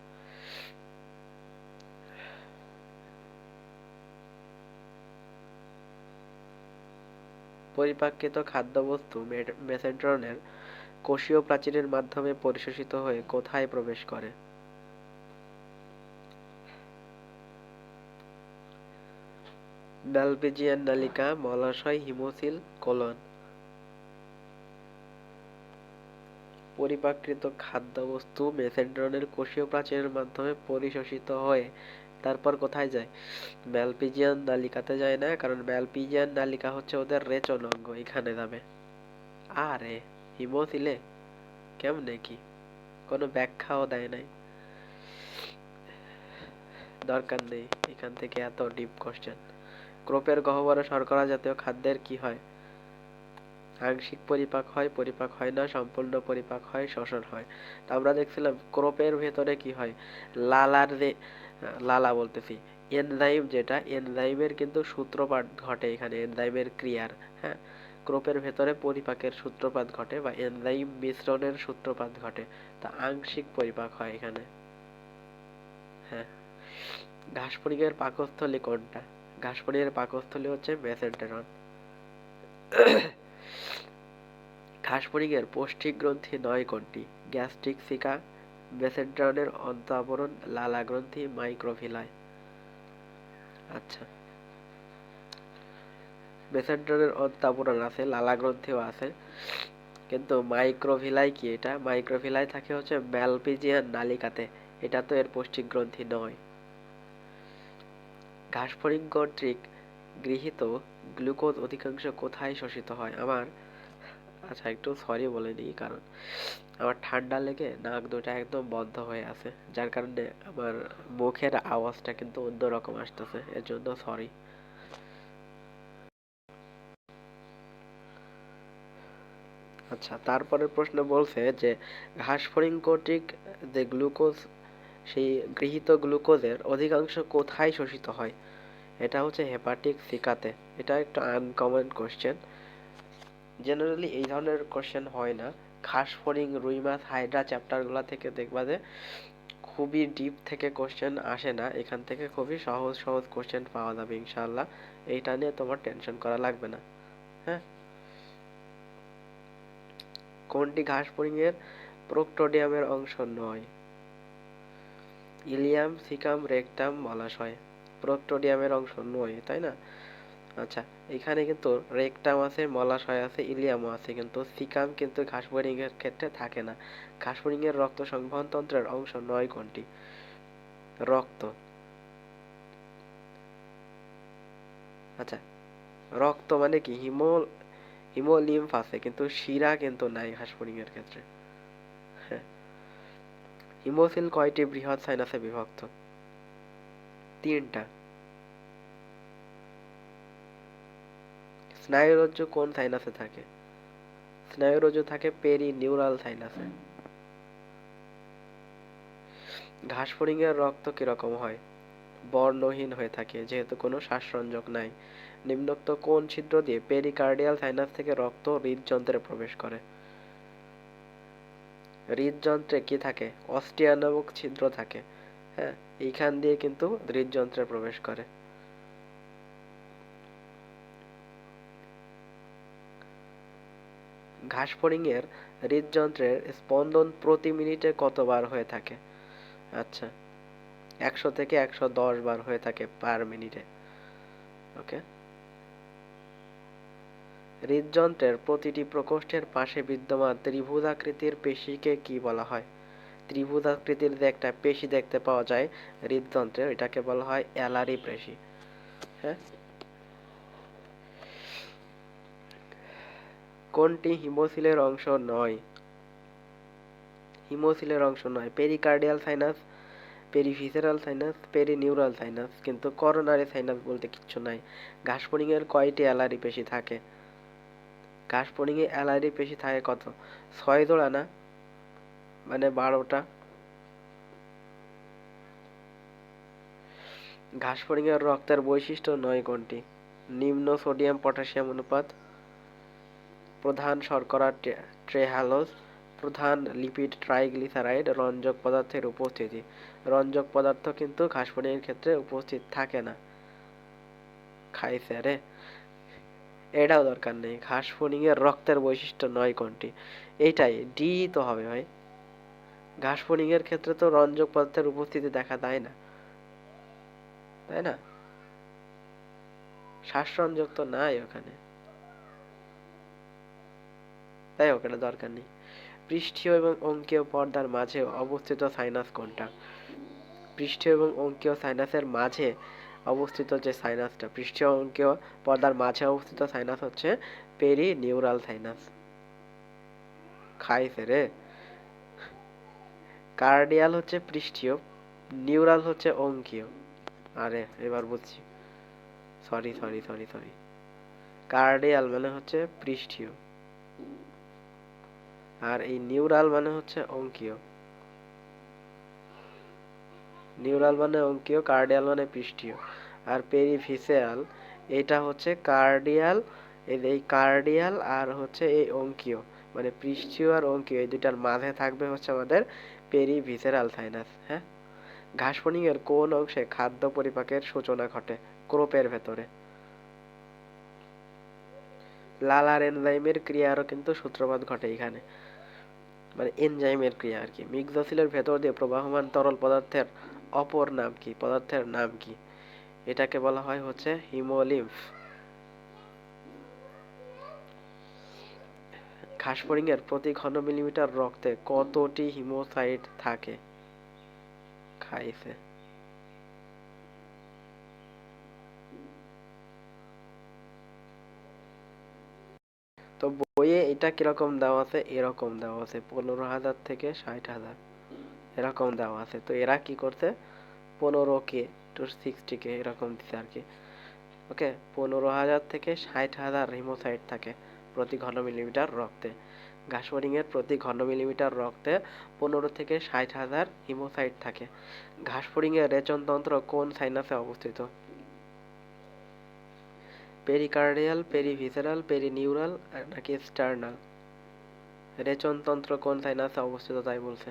পরিপাককৃত খাদ্যবস্তু মেসেন্টেরনের কোষীয় প্রাচীরের মাধ্যমে পরিশোষিত হয়ে কোথায় প্রবেশ করে? ম্যালপিজিয়ান নালিকা, মলাশয়, হিমোসিল, কোলন। পরিপাককৃত খাদ্যবস্তু মেসেন্টেরনের কোষীয় প্রাচীরের মাধ্যমে পরিশোষিত হয়ে তারপর কোথায় যায়? ম্যালপিজিয়ান নালিকাতে যায় না, কারণ ম্যালপিজিয়ান নালিকা হচ্ছে ওদের রেচন অঙ্গ, এখানে যাবে। আরে হিমোসিলে কেমনে কি, কোনো ব্যাখ্যাও দেয় নাই। দরকার নেই এখান থেকে এত ডিপ কোশ্চেন। ক্রোপের গহ্বরে শর্করা জাতীয় খাদ্যের কি হয়? আংশিক পরিপাক হয়, পরিপাক হয় না, সম্পূর্ণ পরিপাক হয়, শোষণ হয়। তো আমরা দেখছিলাম ক্রোপের ভেতরে কি হয়, লালার যে লালা বলতেছি, এনজাইম, যেটা এনজাইমের কিন্তু সূত্রপাত ঘটে এখানে, এনজাইমের ক্রিয়ার। হ্যাঁ। ক্রোপের ভেতরে পরিপাকের সূত্রপাত ঘটে বা এনজাইম মিশ্রণের সূত্রপাত ঘটে। তা আংশিক পরিপাক হয় এখানে। হ্যাঁ। ঘাসফড়িংয়ের পাকস্থলী কোনটা? ঘাসফড়িংয়ের পাকস্থলী হচ্ছে মেসেন্টেরন। ঘাসফড়িংয়ের পৌষ্টিক গ্রন্থি নয় কোনটি? গ্যাস্ট্রিক সিকা, মেসেন্টেরনের অন্তঃআবরণ, লালা গ্রন্থি, মাইক্রোভিলাই। আচ্ছা, মেসেন্টেরনের অন্তঃআবরণ আছে, লালা গ্রন্থিও আছে, কিন্তু মাইক্রোভিলাই কি? এটা মাইক্রোভিলাই থাকে হচ্ছে ম্যালপিজিয়ান নালিকাতে, এটা তো এর পৌষ্টিক গ্রন্থি নয়। ঘাসফড়িং কর্তৃক গৃহীত গ্লুকোজ অধিকাংশ কোথায় শোষিত হয়? আচ্ছা, একটু সরি বলে নিই, কারণ আমার ঠান্ডা লেগে নাক দুটা একদম বন্ধ হয়ে আছে, যার কারণে আমার মুখের আওয়াজটা কিন্তু অন্যরকম আসতেছে, এর জন্য সরি। আচ্ছা, তারপরের প্রশ্ন বলছে যে ঘাসফড়িং কর্তৃক যে গ্লুকোজ, সেই গৃহীত গ্লুকোজের অধিকাংশ কোথায় শোষিত হয়? এটা হচ্ছে হেপাটিক সিকাতে। এটা একটা আনকমন কোশ্চেন, জেনারেলি এই ধরনের কোশ্চেন হয় না। ঘাসফড়িং, রুই মাছ, হাইড্রা চ্যাপ্টারগুলো থেকে দেখবা যে খুবই ডিপ থেকে কোশ্চেন আসে না, এখান থেকে খুবই সহজ সহজ কোশ্চেন পাওয়া যাবে ইনশাআল্লাহ। এইটা নিয়ে তোমার টেনশন করা লাগবে না। হ্যাঁ। কোনটি ঘাসফড়িং এর প্রোক্টোডিয়ামের অংশ নয়? ইলিয়াম, সিকাম, রেকটাম, মলাশয়। প্রোক্টোডিয়ামের অংশ নয়, তাই না? আচ্ছা, এখানে কিন্তু রেকটাম আছে, মলাশয় আছে, ইলিয়ামও আছে, কিন্তু সিকাম কিন্তু ঘাসফড়িং এর ক্ষেত্রে থাকে না। ঘাসফড়িং এর রক্ত সংবহন তন্ত্রের অংশ নয় কোনটি? রক্ত। আচ্ছা, রক্ত মানে কি? হিমোলিম্ফ আছে, কিন্তু শিরা কিন্তু নাই ঘাসফড়িং এর ক্ষেত্রে। হ্যাঁ। হিমোসিল কয়টি বৃহৎ সাইনাসে বিভক্ত? তিনটা। স্নায়ুরজ্জু কোন সাইনাসে থাকে? স্নায়ুরজ্জু থাকে পেরি নিউরাল সাইনাসে। ঘাসফড়িং এর রক্ত কিরকম হয়? বর্ণহীন হয়ে থাকে, যেহেতু কোনো শ্বাসরঞ্জক নাই। নিম্নোক্ত কোন ছিদ্র দিয়ে পেরিকার্ডিয়াল সাইনাস থেকে রক্ত হৃদযন্ত্রে প্রবেশ করে? হৃদযন্ত্রে কি থাকে? অস্টিয়া নামক ছিদ্র থাকে। হ্যাঁ, এইখান দিয়ে কিন্তু হৃদযন্ত্রে প্রবেশ করে। ঘাসফড়িং এর হৃদযন্ত্রের স্পন্দন প্রতি মিনিটে কতবার হয়ে থাকে? আচ্ছা, 100 থেকে 110 বার হয়ে থাকে পার মিনিটে। ওকে। হৃদযন্ত্রের প্রতিটি প্রকোষ্ঠের পাশে বিদ্যমান ত্রিভুজাকৃতির পেশিকে কি বলা হয়? ত্রিভুজ আকৃতির যে একটা পেশি দেখতে পাওয়া যায় হৃদযন্ত্রে, এটাকে বলা হয় অ্যালারি পেশি। হ্যাঁ, কোনটি হিমোসিলের অংশ নয়? হিমোসিলের অংশ নয় pericardial sinus, perivisceral sinus, perineural sinus, কিন্তু করোনারি সাইনাস বলতে কিচ্ছু নাই। ঘাসফড়িং এর কয়টি অ্যালারি পেশি থাকে? ঘাসফড়িং এ অ্যালারি পেশি থাকে কত? 6 জোড়া না, মানে 12টা। ঘাসফড়িং এর রক্তের বৈশিষ্ট্য নয় কোনটি? নিম্ন সোডিয়াম পটাশিয়াম অনুপাত, প্রধান শর্করা ট্রেহালোজ, প্রধান লিপিড ট্রাইগ্লিসারাইড, রঞ্জক পদার্থের উপস্থিতি। রঞ্জক পদার্থ কিন্তু ঘাসফড়িং এর ক্ষেত্রে উপস্থিত থাকে না। খাইছে রে, এটাও দরকার নেই। ঘাসফড়িং এর রক্তের বৈশিষ্ট্য নয় কোনটি? এইটাই ডি তো হবে ভাই। ঘাসফড়িং এর ক্ষেত্রে তো রঞ্জক পদার্থের উপস্থিতি দেখা যায় না, তাই না? শ্বাসরঞ্জক তো নাই ওখানে, তাই ওখানে দরকার নেই। পৃষ্ঠীয় এবং অঙ্কীয় পর্দার মাঝে অবস্থিত সাইনাস কোনটা? পৃষ্ঠীয় এবং অঙ্কীয় সাইনাসের মাঝে অবস্থিত যে সাইনাসটা, পৃষ্ঠীয় অঙ্কীয় পর্দার মাঝে অবস্থিত সাইনাস হচ্ছে পেরিনিউরাল সাইনাস। খাইছে রে। কার্ডিয়াল হচ্ছে পৃষ্ঠীয়, নিউরাল হচ্ছে অঙ্কীয়। আরে এবার বুঝছি, sorry sorry sorry sorry. Cardial মানে হচ্ছে পৃষ্ঠীয়, আর এই নিউরাল মানে হচ্ছে অঙ্কীয়। নিউরাল মানে অঙ্কীয়, কার্ডিয়াল মানে পৃষ্ঠীয়। আর পেরিভিসেরাল, এটা হচ্ছে কার্ডিয়াল। এই কার্ডিয়াল আর হচ্ছে এই অঙ্কীয়, মানে পৃষ্ঠীয় আর অঙ্কীয়, এই দুটার মাঝে থাকবে হচ্ছে আমাদের পেরিভিসেরাল সাইনাস। হ্যাঁ, ঘাসফড়িং এর কোন অংশে খাদ্য পরিপাকের সূচনা ঘটে? ক্রোপের ভেতরে। লালার এনজাইমের ক্রিয়ারও কিন্তু সূত্রপাত ঘটে এখানে, মানে এনজাইমের ক্রিয়া আর কি। মিক্সোসিলের ভেতর দিয়ে প্রবাহমান তরল পদার্থের অপর নাম কি? পদার্থের নাম কি? এটাকে বলা হয় হচ্ছে হিমোলিম্ফ। ঘাসফড়িং এর প্রতি ঘন মিলিমিটার রক্তে কতটি হিমোসাইট থাকে? খাইছে। তো বইয়ে এটা কিরকম দেওয়া আছে? এরকম দেওয়া আছে 15,000 থেকে 60,000, এরকম দেওয়া আছে। তো এরা কি করছে, 15K to 60K এরকম দিচ্ছে আর কি। ওকে, 15,000 থেকে 60,000 হিমোসাইট থাকে প্রতি ঘন মিলিমিটার রক্তে। ঘাসফড়িং এর প্রতি ঘন মিলিমিটার রক্তে 15 থেকে 60,000 হিমোসাইট থাকে। ঘাসফড়িং এর রেচনতন্ত্র কোন সাইনাসে অবস্থিত? পেরিকার্ডিয়াল, পেরিভিসেরাল, পেরিনিউরাল নাকি স্টার্নাল? রেচনতন্ত্র কোন সাইনাসে অবস্থিত তাই বলছে।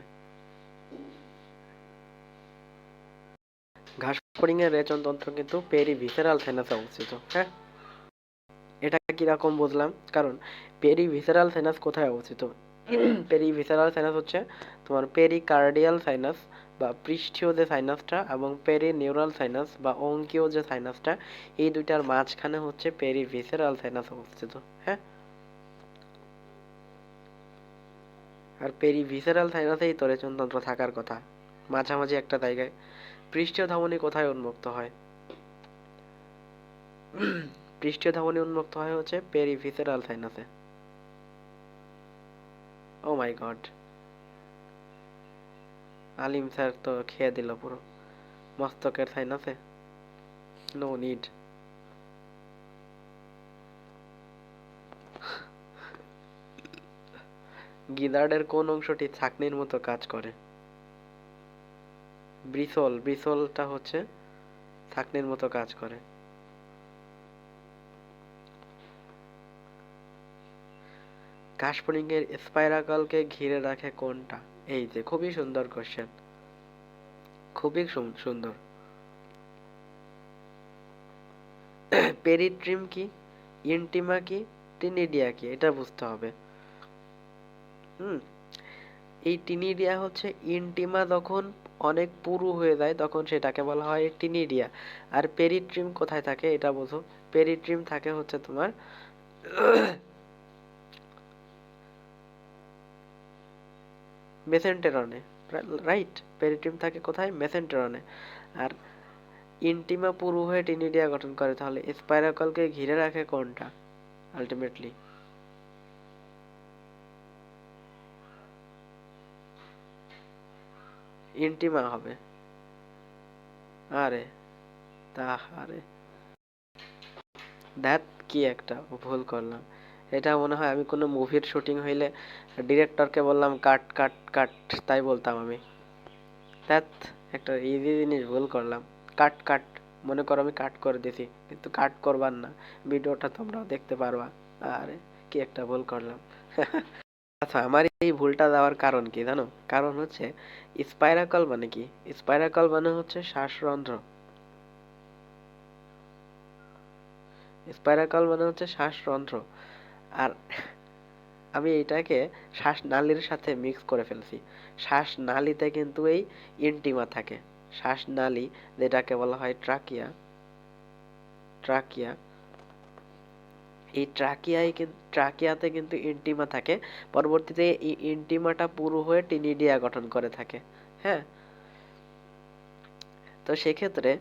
ঘাসফড়িং এর রেচনতন্ত্র কিন্তু পেরিভিসেরাল সাইনাসে অবস্থিত। হ্যাঁ, এটা কিরকম বুঝলাম, কারণ পেরিভিসেরাল সাইনাস কোথায় অবস্থিত? পেরিভিসেরাল সাইনাস হচ্ছে তোমার পেরিকার্ডিয়াল সাইনাস বা পৃষ্ঠীয় যে সাইনাসটা, এবং পেরিনিউরাল সাইনাস বা অঙ্কীয় যে সাইনাসটা, এই দুইটার মাঝখানে হচ্ছে পেরিভিসেরাল সাইনাস অবস্থিত। হ্যাঁ, আর পেরিভিসেরাল সাইনাসেই তো রেচনতন্ত্র থাকার কথা, মাঝামাঝি একটা জায়গায়। পৃষ্ঠীয় ধমনী কোথায় উন্মুক্ত হয়? পৃষ্ঠীয় ধমনী উন্মুক্ত হয় হচ্ছে perivisceral সাইনাসে। O my god, Alim sir তো খেয়ে দিল পুরো। মস্তকের সাইনাসে, নো নিড। গিলার্ডের কোন অংশটি ছাঁকনির মতো কাজ করে? ব্রিসল, ব্রিসলটা হচ্ছে ছাঁকনির মতো কাজ করে। ঘাসফড়িং এর স্পাইরাকলকে ঘিরে রাখে কোনটা? এই যে খুবই সুন্দর কোশ্চেন, খুবই সুন্দর। পেরিট্রিম কি, ইন্টিমা কি, টিনিডিয়া কি, এটা বুঝতে হবে। হুম, এই টিনিডিয়া হচ্ছে ইন্টিমা যখন অনেক পুরু হয়ে যায় তখন সেটাকে বলা হয় টিনিডিয়া। আর পেরিট্রিম কোথায় থাকে এটা বোঝো। পেরিট্রিম থাকে হচ্ছে তোমার মেসেন্টেরনে। রাইট, পেরিট্রিম থাকে কোথায়? মেসেন্টেরনে। আর ইন্টিমা পুরু হয়ে টিনিডিয়া গঠন করে, তাহলে স্পাইরাকলকে ঘিরে রাখে কোনটা আলটিমেটলি? ইন্টিমা হবে। আরে আরে দ্যাট কি একটা ভুল করলাম। এটা মনে হয় আমি কোনো মুভির শুটিং হইলে ডিরেক্টরকে বললাম কাট কাট কাট, তাই বলতাম আমি। দ্যাট একটা ইজি জিনিস ভুল করলাম। কাট কাট, মনে করো আমি কাট করে দিছি, কিন্তু কাট করবার না, ভিডিওটা তোমরাও দেখতে পারবা। আরে কি একটা ভুল করলাম। আচ্ছা, আমার এই ভুলটা দেওয়ার কারণ কি জানো? কারণ হচ্ছে স্পাইরাকল মানে কি? স্পাইরাকল মানে হচ্ছে শ্বাসরন্ধ্র। স্পাইরাকল মানে হচ্ছে শ্বাসরন্ধ্র। আর আমি এটাকে শ্বাসনালীর সাথে মিক্স করে ফেলছি। শ্বাসনালীতে কিন্তু এই ইন্টিমা থাকে। শ্বাসনালী, যেটাকে বলা হয় ট্রাকিয়া, ট্রাকিয়া, এই ট্রাকিয়াতে কিন্তু ইন্টিমা থাকে। পরবর্তীতে এই ইন্টিমাটা পুরো হয়ে টিনিডিয়া গঠন করে থাকে। হ্যাঁ, তো সেক্ষেত্রে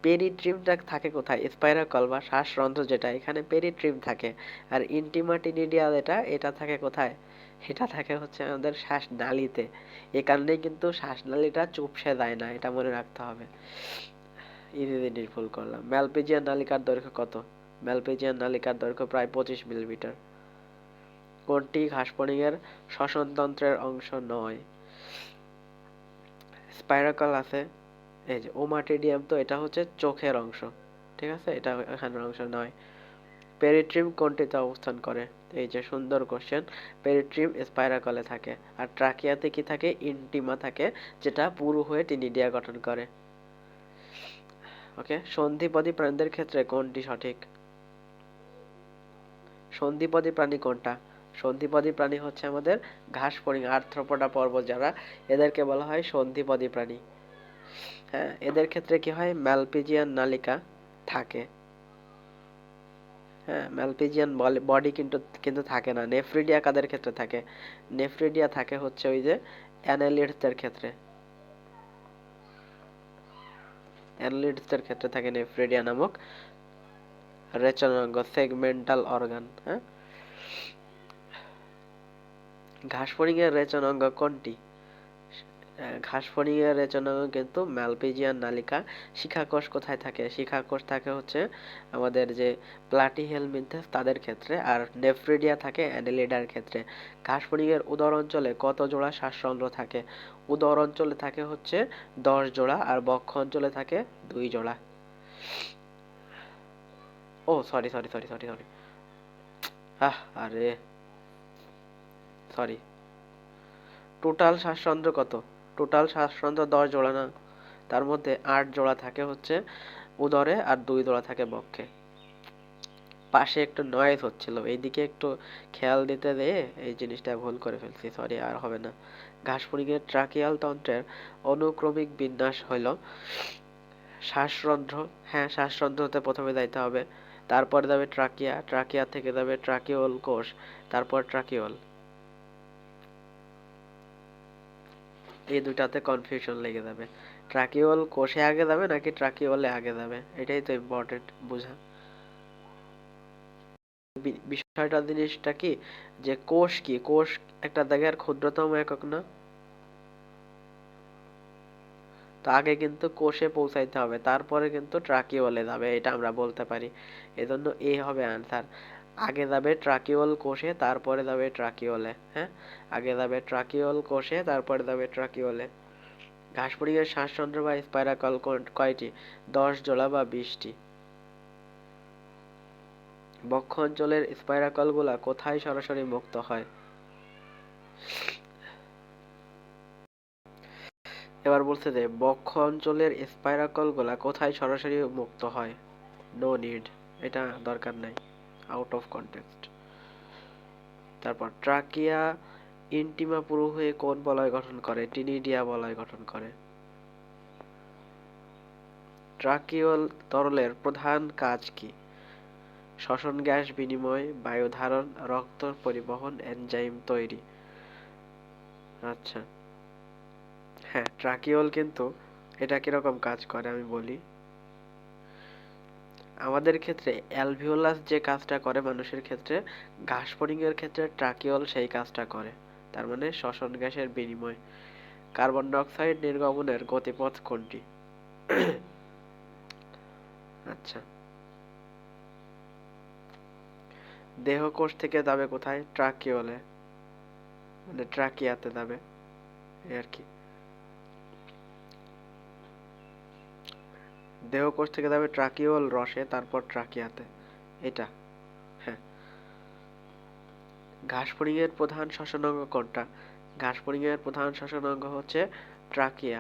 পেরিট্রিমটা থাকে কোথায়? স্পাইরাকল বা শ্বাসরন্ধ্র যেটা, এখানে পেরিট্রিম থাকে। আর ইন্টিমা টিনিডিয়া যেটা, এটা থাকে কোথায়? এটা থাকে হচ্ছে আমাদের শ্বাসনালীতে। এ কারণেই কিন্তু শ্বাসনালীটা চুপসে যায় না, এটা মনে রাখতে হবে। ইজি জিনিস ভুল করলাম। ম্যালপিজিয়ান নালিকার দৈর্ঘ্য কত? ম্যালপিজিয়ান নালিকার দৈর্ঘ্য প্রায় 25 মিলিমিটার। কোনটি ঘাসফড়িংয়ের শ্বসনতন্ত্রের অংশ নয়? স্পাইরাকল আছে, এই যে ওমাটিডিয়াম, তো এটা হচ্ছে চোখের অংশ, ঠিক আছে, এটা এখানের অংশ নয়। পেরিট্রিম কোনটিতে অবস্থান করে? এই যে সুন্দর কোশ্চেন। পেরিট্রিম স্পাইরাকলে থাকে। আর ট্রাকিয়াতে কি থাকে? ইন্টিমা থাকে, যেটা পুরু হয়ে টিনিডিয়া গঠন করে। ওকে, সন্ধিপদী প্রাণীদের ক্ষেত্রে কোনটি সঠিক? সন্ধিপদী প্রাণী কোনটা? সন্ধিপদী প্রাণী হচ্ছে আমাদের ঘাসফড়িং, আর্থ্রোপোডা পর্ব যারা, এদেরকে বলা হয় সন্ধিপদী প্রাণী। হ্যাঁ, এদের ক্ষেত্রে কি হয়? ম্যালপিজিয়ান নালিকা থাকে। হ্যাঁ, ম্যালপিজিয়ান বডি কিন্তু কিন্তু থাকে না। নেফ্রিডিয়া কাদের ক্ষেত্রে থাকে? নেফ্রিডিয়া থাকে হচ্ছে ওই যে অ্যানালিডসদের ক্ষেত্রে। অ্যানালিডসদের ক্ষেত্রে থাকে নেফ্রিডিয়া নামক রেচনাঙ্গ, সেগমেন্টাল অর্গান। হ্যাঁ, ঘাসফড়িং এর রেচনাঙ্গ কোনটি? ঘাসফড়িং এর রেচনাঙ্গ কিন্তু ম্যালপিজিয়ান নালিকা। শিখাকোষ কোথায় থাকে? শিখাকোষ থাকে হচ্ছে আমাদের যে প্লাটিহেলমিনথেস তাদের ক্ষেত্রে, আর নেফ্রিডিয়া থাকে অ্যানেলিডার ক্ষেত্রে। ঘাসফড়িং এর উদর অঞ্চলে কত জোড়া শ্বাসরন্ধ্র থাকে? উদর অঞ্চলে থাকে হচ্ছে 10 জোড়া, আর বক্ষ অঞ্চলে থাকে 2 জোড়া। Oh sorry sorry sorry sorry sorry, আরে সরি। টোটাল শ্বাসরন্ধ্র কত? টোটাল শ্বাসরন্ধ্র 10 জোড়া না? তার মধ্যে 8 জোড়া থাকে হচ্ছে উদরে, আর 2 জোড়া থাকে বক্ষে। পাশে একটু নয়েজ হচ্ছিল, এইদিকে একটু খেয়াল দিতে দিয়ে এই জিনিসটা ভুল করে ফেলছি, সরি, আর হবে না। ঘাসফড়িংয়ের ট্রাকিয়াল তন্ত্রের অনুক্রমিক বিন্যাস হইল শ্বাসরন্ধ্র। হ্যাঁ, শ্বাসরন্ধ্রতে প্রথমে যাইতে হবে, তারপরে যাবে ট্রাকিয়া, ট্রাকিয়া থেকে যাবে ট্রাকিওল কোষ, তারপর ট্রাকিওল। এই দুটাতে কনফিউশন লেগে যাবে। ট্রাকিওল কোষে আগে যাবে নাকি ট্রাকিওলে আগে যাবে, এটাই তো ইম্পর্টেন্ট বোঝা। বিষয়টা জিনিসটা কি, যে কোষ কি? কোষ একটা জায়গার ক্ষুদ্রতম একক না? তো আগে কিন্তু কোষে পৌঁছাইতে হবে, তারপরে কিন্তু ট্রাকিওলে যাবে, এটা আমরা বলতে পারি। এজন্য এ হবে আনসার। আগে যাবে ট্রাকিওল কোষে, তারপরে যাবে ট্রাকিওলে। হ্যাঁ, আগে যাবে ট্রাকিওল কোষে, তারপরে যাবে ট্রাকিওলে। ঘাসফড়িংয়ের শ্বাসতন্ত্র বা স্পাইরাকল কয়টি? 10 জোড়া বা 20টি। বক্ষ অঞ্চলের স্পাইরাকলগুলা কোথায় সরাসরি মুক্ত হয়? এবার বলছে যে বক্ষ অঞ্চলের স্পাইরাকলগুলা কোথায় সরাসরি মুক্ত হয়? নো নিড, এটা দরকার নাই, আউট অফ কনটেক্সট। তারপর ট্রাকিয়া ইন্টিমা পুরু হয়ে কোন বলয় গঠন করে? টিনিডিয়া বলয় গঠন করে। ট্রাকিওল তরলের প্রধান কাজ কি? শ্বসন, গ্যাস বিনিময়, বায়ু ধারণ, রক্ত পরিবহন, এনজাইম তৈরি। আচ্ছা, হ্যাঁ, ট্রাকিওল কিন্তু এটা কিরকম কাজ করে আমি বলি। আমাদের ক্ষেত্রে অ্যালভিওলাস যে কাজটা করে মানুষের ক্ষেত্রে, ঘাসফড়িং এর ক্ষেত্রে ট্রাকিওল সেই কাজটা করে। তার মানে শ্বসন গ্যাসের বিনিময়। কার্বন ডাই অক্সাইড নির্গমনের গতিপথ কোনটি? আচ্ছা, দেহকোষ থেকে যাবে কোথায়? ট্রাকিওলে, মানে ট্রাকিয়াতে যাবে, এই আর কি। দেহকোষ থেকে যাবে ট্রাকিওল রসে, তারপর ট্রাকিয়াতে, এটা। হ্যাঁ। ঘাসফড়িং এর প্রধান শ্বসনাঙ্গ কোনটা? ঘাসফড়িং এর প্রধান শ্বসনাঙ্গ হচ্ছে ট্রাকিয়া।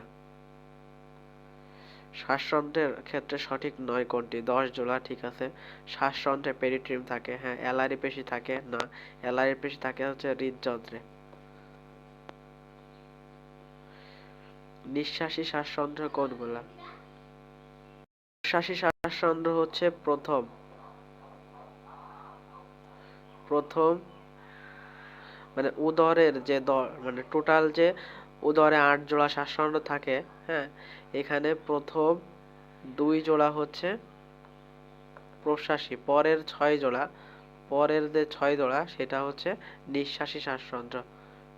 শ্বাসযন্ত্রের ক্ষেত্রে সঠিক নয় কোনটি? 10 জোড়া, ঠিক আছে। শ্বাসযন্ত্রে পেরিট্রিম থাকে, হ্যাঁ। অ্যালারি পেশি থাকে না, অ্যালারি পেশি থাকে হচ্ছে হৃদযন্ত্রে। নিঃশ্বাসী শ্বাসযন্ত্র কোনগুলা? নিঃশ্বাসী শ্বাসযন্ত্র হচ্ছে প্রথম প্রথম মানে উদরের যে মানে টোটাল যে উদরে 8 জোড়া শ্বাসযন্ত্র থাকে, হ্যাঁ, এখানে প্রথম 2 জোড়া হচ্ছে প্রশ্বাসী, পরের 6 জোড়া, পরের যে 6 জোড়া সেটা হচ্ছে নিঃশ্বাসী শ্বাসযন্ত্র,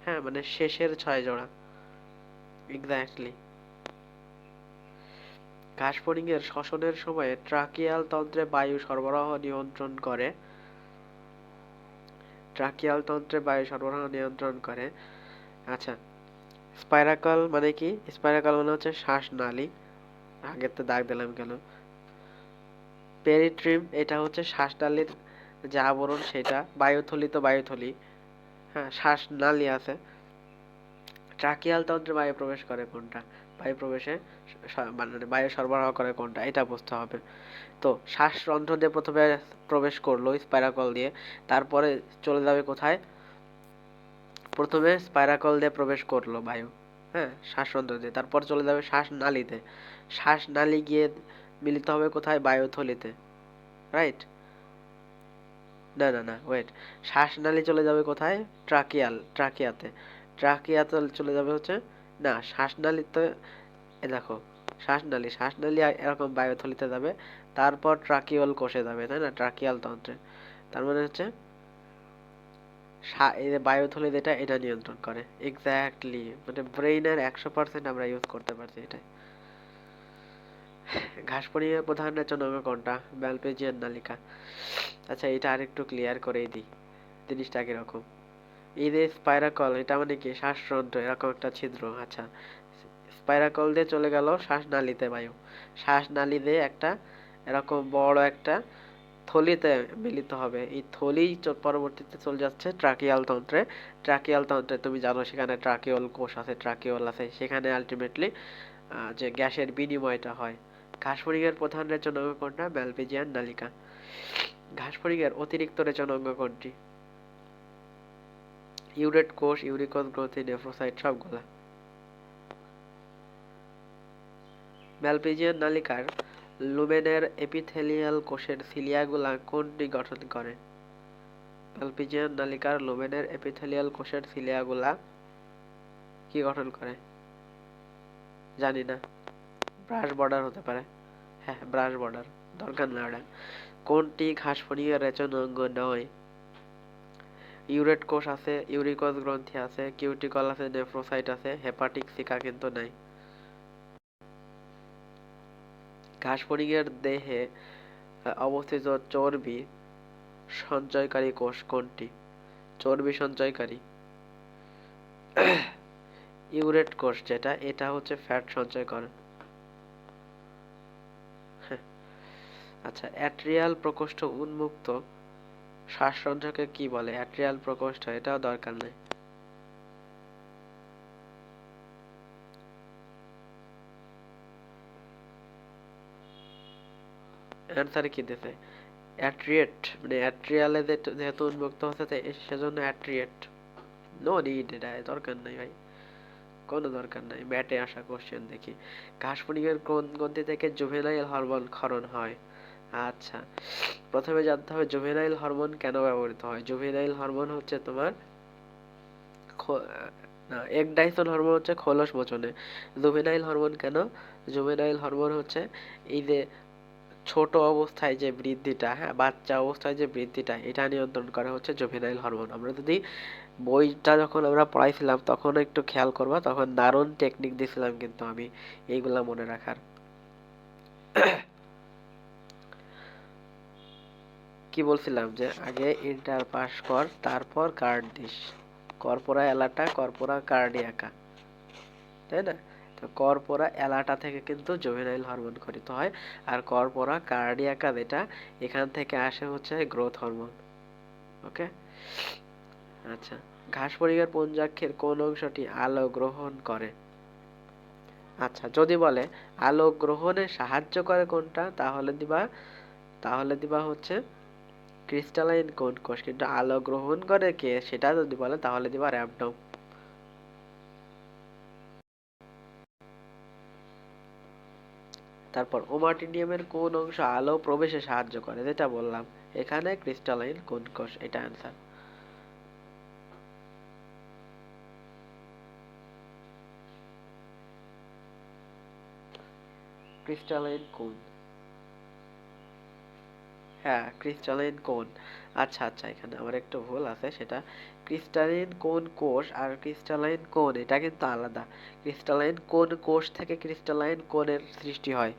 হ্যাঁ, মানে শেষের 6 জোড়া। এক্স্যাক্টলি। ঘাসফড়িং এর শ্বসনের সময়ে ট্রাকিয়াল তন্ত্রে বায়ু সরবরাহ নিয়ন্ত্রণ করে। ট্রাকিয়াল তন্ত্রে বায়ু সরবরাহ নিয়ন্ত্রণ করে। আচ্ছা, স্পাইরাকল মানে কি? স্পাইরাকল মানে হচ্ছে শ্বাসনালী, আগের তো দাগ দিলাম কেন। পেরিট্রিম এটা হচ্ছে শ্বাসনালীর যে আবরণ সেটা, বায়ুথলি তো বায়ুথলি, হ্যাঁ, শ্বাসনালী আছে। ট্রাকিয়াল তন্ত্রে বায়ু প্রবেশ করে কোনটা? বায়ু প্রবেশে মানে বায়ু সরবরাহ করে কোনটা, এটা বুঝতে হবে। তো শ্বাসরন্ধ্র দিয়ে প্রথমে প্রবেশ করলো স্পাইরাকল দিয়ে, তারপরে চলে যাবে কোথায়? প্রথমে স্পাইরাকল দিয়ে প্রবেশ করলো বায়ু, হ্যাঁ, শ্বাসরন্ধ্র দিয়ে, তারপর চলে যাবে শ্বাসনালীতে, শ্বাসনালী গিয়ে মিলিত হবে কোথায়? বায়ুথলিতে, রাইট? না না না, ওয়েট। শ্বাসনালী চলে যাবে কোথায়? ট্রাকিয়াতে, ট্রাকিয়াতে চলে যাবে হচ্ছে, না, শ্বাসনালীতে, দেখো, শ্বাসনালী এরকম বায়ুথলিতে যাবে, তারপর ট্রাকিওল কোষে যাবে, তাই না, ট্রাকিয়াল তন্ত্রে। তার মানে হচ্ছে এই যে বায়ুথলি যেটা, এটা নিয়ন্ত্রণ করে। এক্স্যাক্টলি, মানে ব্রেইনের 100% আমরা ইউজ করতে পারছি এটা। ঘাসফড়িং এর প্রধান রেচনাঙ্গ কোনটা? ম্যালপিজিয়ান নালিকা। আচ্ছা, এটা আরেকটু ক্লিয়ার করেই দিই, জিনিসটা কিরকম। এই যে স্পাইরাকল, এটা মানে কি? শ্বাসরন্ধ্র, এরকম একটা ছিদ্র। আচ্ছা, স্পাইরাকল দিয়ে চলে গেল শ্বাসনালীতে বায়ু, শ্বাসনালী দিয়ে একটা এরকম বড় একটা থলিতে মিলিত হবে, এই থলি পরবর্তীতে চলে যাচ্ছে ট্রাকিয়াল তন্ত্রে। ট্রাকিয়াল তন্ত্রে তুমি জানো সেখানে ট্রাকিওল কোষ আছে, ট্রাকিওল আছে, সেখানে আলটিমেটলি যে গ্যাসের বিনিময়টা হয়। ঘাসফড়িং এর প্রধান রেচনাঙ্গ কোনটা? ম্যালপিজিয়ান নালিকা। ঘাসফড়িং এর অতিরিক্ত রেচনাঙ্গ কোনটি? ইউরেট কোষ, ইউরিকস গ্রন্থি, নেফ্রোসাইট, সবগুলা। ম্যালপিজিয়ান নালিকার লুমেনের এপিথেলিয়াল কোষের সিলিয়াগুলা কোনটি গঠন করে? ম্যালপিজিয়ান নালিকার লুমেনের এপিথেলিয়াল কোষের সিলিয়াগুলা কি গঠন করে? জানি না, ব্রাশ বর্ডার হতে পারে। হ্যাঁ, ব্রাশ বর্ডার, দরকার না ওটা। কোনটি ঘাসফড়িং এর রেচনাঙ্গ নয়? ইউরেট কোষ আছে, ইউরিকস গ্রন্থি আছে, কিউটিকল আছে, নেফ্রোসাইট আছে, হেপাটিক সিকা কিন্তু নাই। ঘাসফড়িং এর দেহে অবস্থিত চর্বি সঞ্চয়কারী কোষ কোনটি? চর্বি সঞ্চয়কারী ইউরেট কোষ যেটা, এটা হচ্ছে ফ্যাট সঞ্চয় করে। আচ্ছা, অ্যাট্রিয়াল প্রকোষ্ঠ উন্মুক্ত শ্বাসরন্ধ্রকে কি বলে? অ্যাট্রিয়াল প্রকোষ্ঠ, এটাও দরকার নেই। অ্যান্সার কি দিতে? অ্যাট্রিয়েট, মানে অ্যাট্রিয়ালে যেহেতু উন্মুক্ত হচ্ছে সেজন্য অ্যাট্রিয়েট। নো নিড, এটা দরকার নাই ভাই, কোনো দরকার নাই। ব্যাটে আসা কোশ্চেন দেখি। ঘাসফড়িং এর কোন গ্রন্থি থেকে জুভেনাইল হরমোন ক্ষরণ হয়? আচ্ছা, প্রথমে জানতে হবে জুভেনাইল হরমোন কেন ব্যবহৃত হয়। জুভেনাইল হরমোন হচ্ছে তোমার না, একডাইসন হরমোন হচ্ছে খোলস মোচনে। জুভেনাইল হরমোন কেন? জুভেনাইল হরমোন হচ্ছে এই যে ছোট অবস্থায় যে বৃদ্ধিটা, হ্যাঁ, বাচ্চা অবস্থায় যে বৃদ্ধিটা, এটা নিয়ন্ত্রণ করে হচ্ছে জুভেনাইল হরমোন। আমরা যদি বইটা যখন আমরা পড়াইছিলাম তখন একটু খেয়াল করবা, তখন দারুণ টেকনিক দিছিলাম কিন্তু আমি এইগুলা মনে রাখার। কি বলছিলাম যে আগে ইন্টার পাস কর, তারপর কার্ড দিস। কর্পোরা এলাটা, কর্পোরা কার্ডিয়াকা, তাই না? তো কর্পোরা এলাটা থেকে কিন্তু জুভেনাইল হরমোন খরিত হয়, আর কর্পোরা কার্ডিয়াকা যেটা, এখান থেকে আসে হচ্ছে গ্রোথ হরমোন। ওকে, আচ্ছা। ঘাস পরিবারের পুঞ্জাক্ষের কোন অংশটি আলো গ্রহণ করে? আচ্ছা, যদি বলে আলো গ্রহণে সাহায্য করে কোনটা, তাহলে দিবা হচ্ছে ক্রিস্টালাইন কোন কোষ। কিন্তু আলো গ্রহণ করে কে সেটা যদি বলে তাহলে দিবা র‍্যাবডম। তারপর ওমাটিডিয়ামের কোন অংশ আলো প্রবেশে সাহায্য করে, যেটা বললাম এখানে ক্রিস্টালাইন কোন কোষ, এটা অ্যান্সার। ক্রিস্টালাইন কোন, হ্যাঁ ক্রিস্টালাইন কোন। আচ্ছা আচ্ছা, এখানে আমার একটু ভুল আছে, সেটা ক্রিস্টালাইন কোন কোষ আর ক্রিস্টালাইন কোন এটা কিন্তু আলাদা। ক্রিস্টালাইন কোন কোষ থেকে ক্রিস্টালাইন কোনের সৃষ্টি হয়,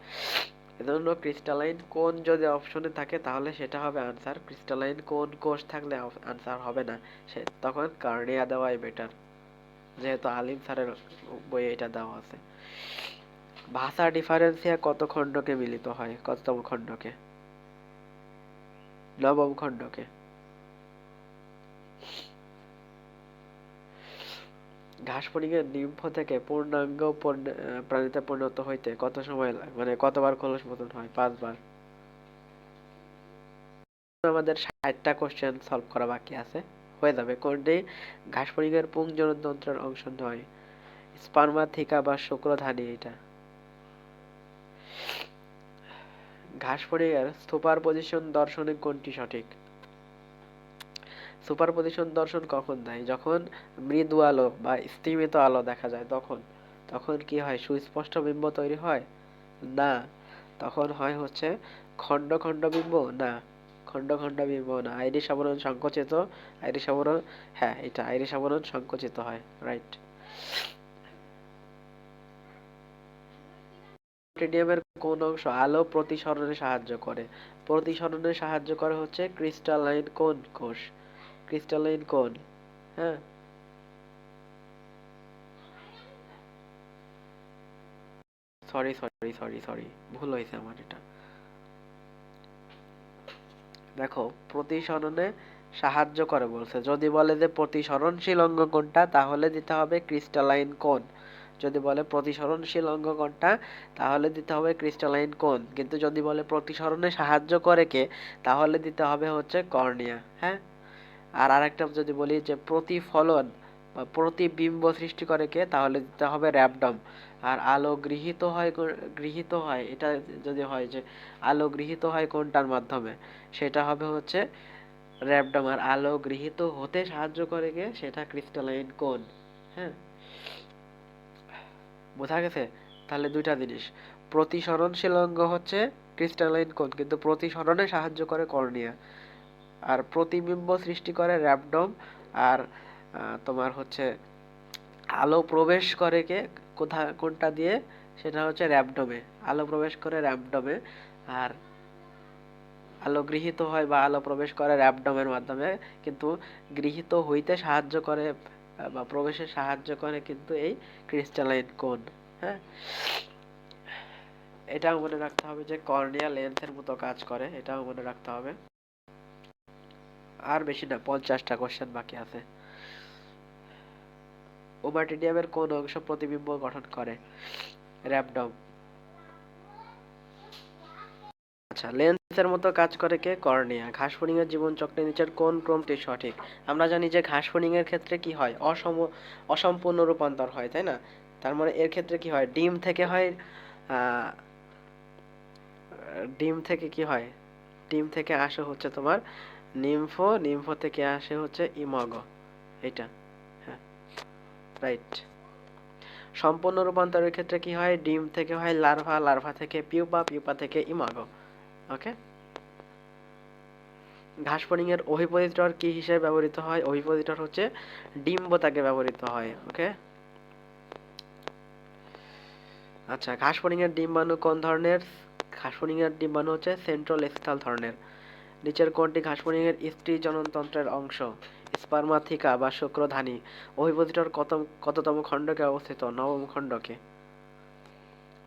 এজন্য ক্রিস্টালাইন কোন যদি অপশনে থাকে তাহলে সেটা হবে আনসার। ক্রিস্টালাইন কোন কোষ থাকলে আনসার হবে না, সে তখন কার্নিয়া দেওয়াই বেটার, যেহেতু আলিম স্যারের বইয়ে এটা দেওয়া আছে। ভাষা ডিফারেন্সিয়া কত খণ্ডকে মিলিত হয়, কততম খণ্ডকে? নবম খণ্ডকে। ঘাসফড়িংয়ের নিম্ফ থেকে পূর্ণাঙ্গ প্রাণীতে পরিণত হইতে কত সময় লাগে, মানে কতবার খোলস মতন হয়? 5 বার। আমাদের 60টা কোশ্চেন সলভ করা বাকি আছে, হয়ে যাবে। কোনটি ঘাসফড়িংয়ের পুংজনতন্ত্রের অংশ নয়? স্পার্মাথিকা বা শুক্রধানী এটা। ঘাসফড়িংয়ের সুপারপজিশন দর্শনে কোনটি সঠিক? সুপারপজিশন দর্শন কখন দেয়? যখন মৃদু আলো বা স্তিমিত আলো দেখা যায় তখন। তখন কি হয়, সুস্পষ্ট বিম্ব তৈরি হয়? না, তখন হয় হচ্ছে খণ্ড খণ্ড বিম্ব। না, খণ্ড খণ্ড বিম্ব না, আইরিশ আবরণ সংকুচিত। আইরিশ আবরণ, হ্যাঁ এটা আইরিশ আবরণ সংকুচিত হয়, রাইট। প্লাটিনিয়ামের কোন অংশ আলো প্রতিসরণে সাহায্য করে? প্রতিসরণে সাহায্য করে হচ্ছে ক্রিস্টালাইন কোন কোষ। ক্রিস্টালাইন কোন, হ্যাঁ। সরি সরি সরি সরি, ভুল হয়েছে আমার এটা। দেখো, প্রতিসরণে সাহায্য করে বলছে, যদি বলে যে প্রতিসরণশীল অঙ্গ কোনটা তাহলে দিতে হবে ক্রিস্টালাইন কোন। যদি বলে প্রতিসরণশীল অঙ্গ কোনটা তাহলে দিতে হবে ক্রিস্টালাইন কোন। কিন্তু যদি বলে প্রতিসরণে সাহায্য করে কে তাহলে দিতে হবে হচ্ছে কর্নিয়া, হ্যাঁ। আর আরেকটা যদি বলি যে প্রতিফলন বা প্রতিবিম্ব সৃষ্টি করে কে তাহলে দিতে হবে র‍্যাবডম। আর আলো গৃহীত হয় এটা যদি হয় যে আলো গৃহীত হয় কোনটার মাধ্যমে, সেটা হবে হচ্ছে র‍্যাবডম। আর আলো গৃহীত হতে সাহায্য করে কে, সেটা ক্রিস্টালাইন কোন, হ্যাঁ। বোঝা গেছে? তাহলে দুইটা জিনিস, প্রতিসরণশীল অঙ্গ হচ্ছে ক্রিস্টালাইন কোন, কিন্তু প্রতিসরণে সাহায্য করে কর্নিয়া। আর প্রতিবিম্ব সৃষ্টি করে র‍্যাবডম। আর তোমার হচ্ছে আলো প্রবেশ করে কে কোনটা দিয়ে, সেটা হচ্ছে র‍্যাবডমে। আলো প্রবেশ করে র‍্যাবডমে। আর আলো গৃহীত হয় বা আলো প্রবেশ করে র‍্যাবডমের মাধ্যমে, কিন্তু গৃহীত হইতে সাহায্য করে বা প্রবেশে সাহায্য করে কিন্তু এই ক্রিস্টালাইন কোন, হ্যাঁ। এটাও মনে রাখতে হবে যে কর্নিয়া লেন্সের মতো কাজ করে, এটাও মনে রাখতে হবে। আর বেশি না, 50টা কোশ্চেন বাকি আছে। ওমাটিডিয়ামের কোন অংশ প্রতিবিম্ব গঠন করে? র‍্যাবডম। আচ্ছা, লেন্সের মতো কাজ করে কে? কর্নিয়া। ঘাসফড়িং এর জীবনচক্রে নিচের কোন ক্রমটি সঠিক? আমরা জানি যে ঘাসফড়িং এর ক্ষেত্রে কি হয়, অসম্পূর্ণ রূপান্তর হয়, তাই না? তার মানে এর ক্ষেত্রে কি হয়, ডিম থেকে হয় আহ, ডিম থেকে কি হয়, ডিম থেকে আসে হচ্ছে তোমার নিম্ফো, নিম্ফো থেকে আসে হচ্ছে ইমগো, এটা, হ্যাঁ। রাইট। সম্পূর্ণ রূপান্তরের ক্ষেত্রে কি হয়, ডিম থেকে হয় লার্ভা, লার্ভা থেকে পিউপা, পিউপা থেকে ইমাগো। ওকে। ঘাসফড়িং এর ওভিপোজিটর কি হিসেবে ব্যবহৃত হয়? ওভিপোজিটর হচ্ছে ডিম্বতাকে ব্যবহৃত হয়। ওকে। আচ্ছা, ঘাসফড়িং এর ডিম্বাণু কোন ধরনের? ঘাসফড়িং এর ডিম্বাণু হচ্ছে সেন্ট্রোলেক্টাল ধরনের। নিচের কোনটি ঘাসফড়িং এর স্ত্রী জননতন্ত্রের অংশ? স্পার্মাথিকা বা শুক্রধানী। ওভিপোজিটর কততম খণ্ডকে অবস্থিত? নবম খণ্ডকে।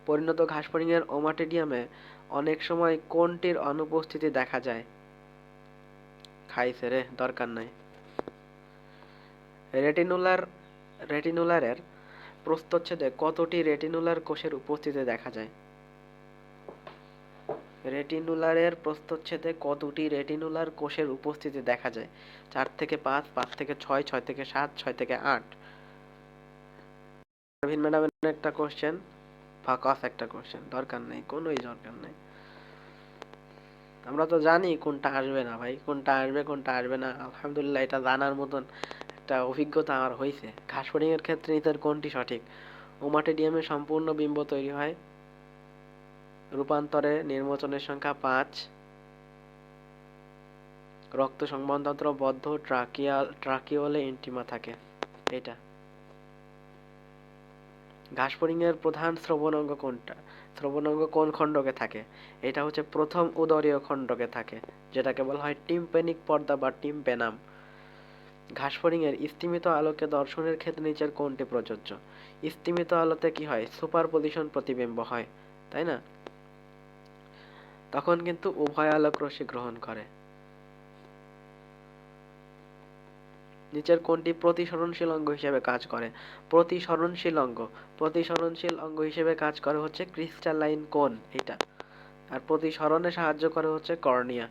পরিণত ঘাসফড়িং এর ওমাটিডিয়ামে অনেক সময় কোনটির অনুপস্থিতি দেখা যায়? খাইছে রে, দরকার নাই। রেটিনুলারের প্রস্থচ্ছেদে কতটি রেটিনুলার কোষের উপস্থিতি দেখা যায়? রেটিনুলারের প্রস্থচ্ছেদে কতটি রেটিনুলার কোষের উপস্থিতি দেখা যায়? 4 থেকে 5, 5 থেকে 6, 6 থেকে 7, 6 থেকে 8। পারভিন ম্যাডামের একটা কোশ্চেন, ফাকাস একটা কোশ্চেন, দরকার নেই, কোনোই দরকার নেই। আমরা তো জানি কোনটা আসবে না ভাই, কোনটা আসবে কোনটা আসবে না। আলহামদুলিল্লাহ, এটা জানার মতন একটা অভিজ্ঞতা আমার হয়েছে। ঘাসফড়িং এর ক্ষেত্রে নিচের কোনটি সঠিক? ওমাটিডিয়ামে সম্পূর্ণ বিম্ব তৈরি হয়। রূপান্তরে নির্মোচনের সংখ্যা 5। রক্ত সংবহনতন্ত্র বদ্ধ, ট্রাকিওলে ইন্টিমা থাকে। এটা। ঘাসফড়িং এর প্রধান শ্রবণাঙ্গ কোনটা? শ্রবণাঙ্গ কোন খণ্ডকে থাকে? এটা হচ্ছে প্রথম উদরীয় খণ্ডকে থাকে, যেটাকে বলা হয় টিম্প্যানিক পর্দা বা টিম্প্যানাম। ঘাসফড়িং এর স্তিমিত আলোকে দর্শনের ক্ষেত্রে নিচের কোনটি প্রযোজ্য? স্তিমিত আলোতে কি হয়? সুপারপজিশন প্রতিবিম্ব হয়, তাই না? তখন কিন্তু উভয় আলোক রশ্মি গ্রহণ করে। নিচের কোনটি প্রতিসরণশীল অঙ্গ হিসেবে কাজ করে? প্রতিসরণশীল অঙ্গ হিসেবে কাজ করে হচ্ছে ক্রিস্টালাইন কোন, এটা। আর প্রতিসরণে সাহায্য করে হচ্ছে কর্নিয়া,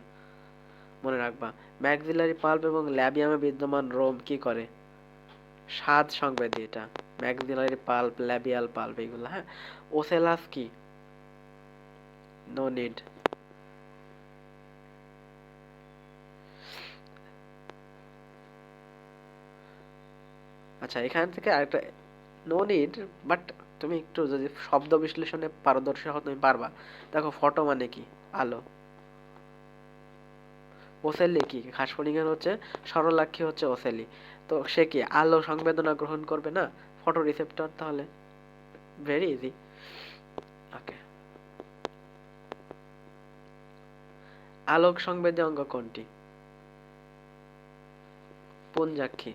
মনে রাখবা। ম্যাক্সিলারি পাল্প এবং ল্যাবিয়ামে বিদ্যমান রোম কি করে? স্বাদ সংবেদী। এটা ম্যাক্সিলারি পাল্প, ল্যাবিয়াল পাল্প, এগুলো। হ্যাঁ। ওসেলাস কি? No need. আচ্ছা, এখান থেকে আরেকটা, নো নিড, বাট তুমি একটু যদি শব্দ বিশ্লেষণে পারদর্শী হও তুমি পারবা। দেখো, ফটো মানে কি? আলো। ওসেলি কি? ঘাসফড়িং এর হচ্ছে সরলাক্ষী হচ্ছে ওসেলি। তো সে কি আলো সংবেদনা গ্রহণ করবে না? Photo receptor. তাহলে ভেরি ইজি। ওকে। আলোক সংবেদী অঙ্গ কোনটি? পুঞ্জাক্ষী।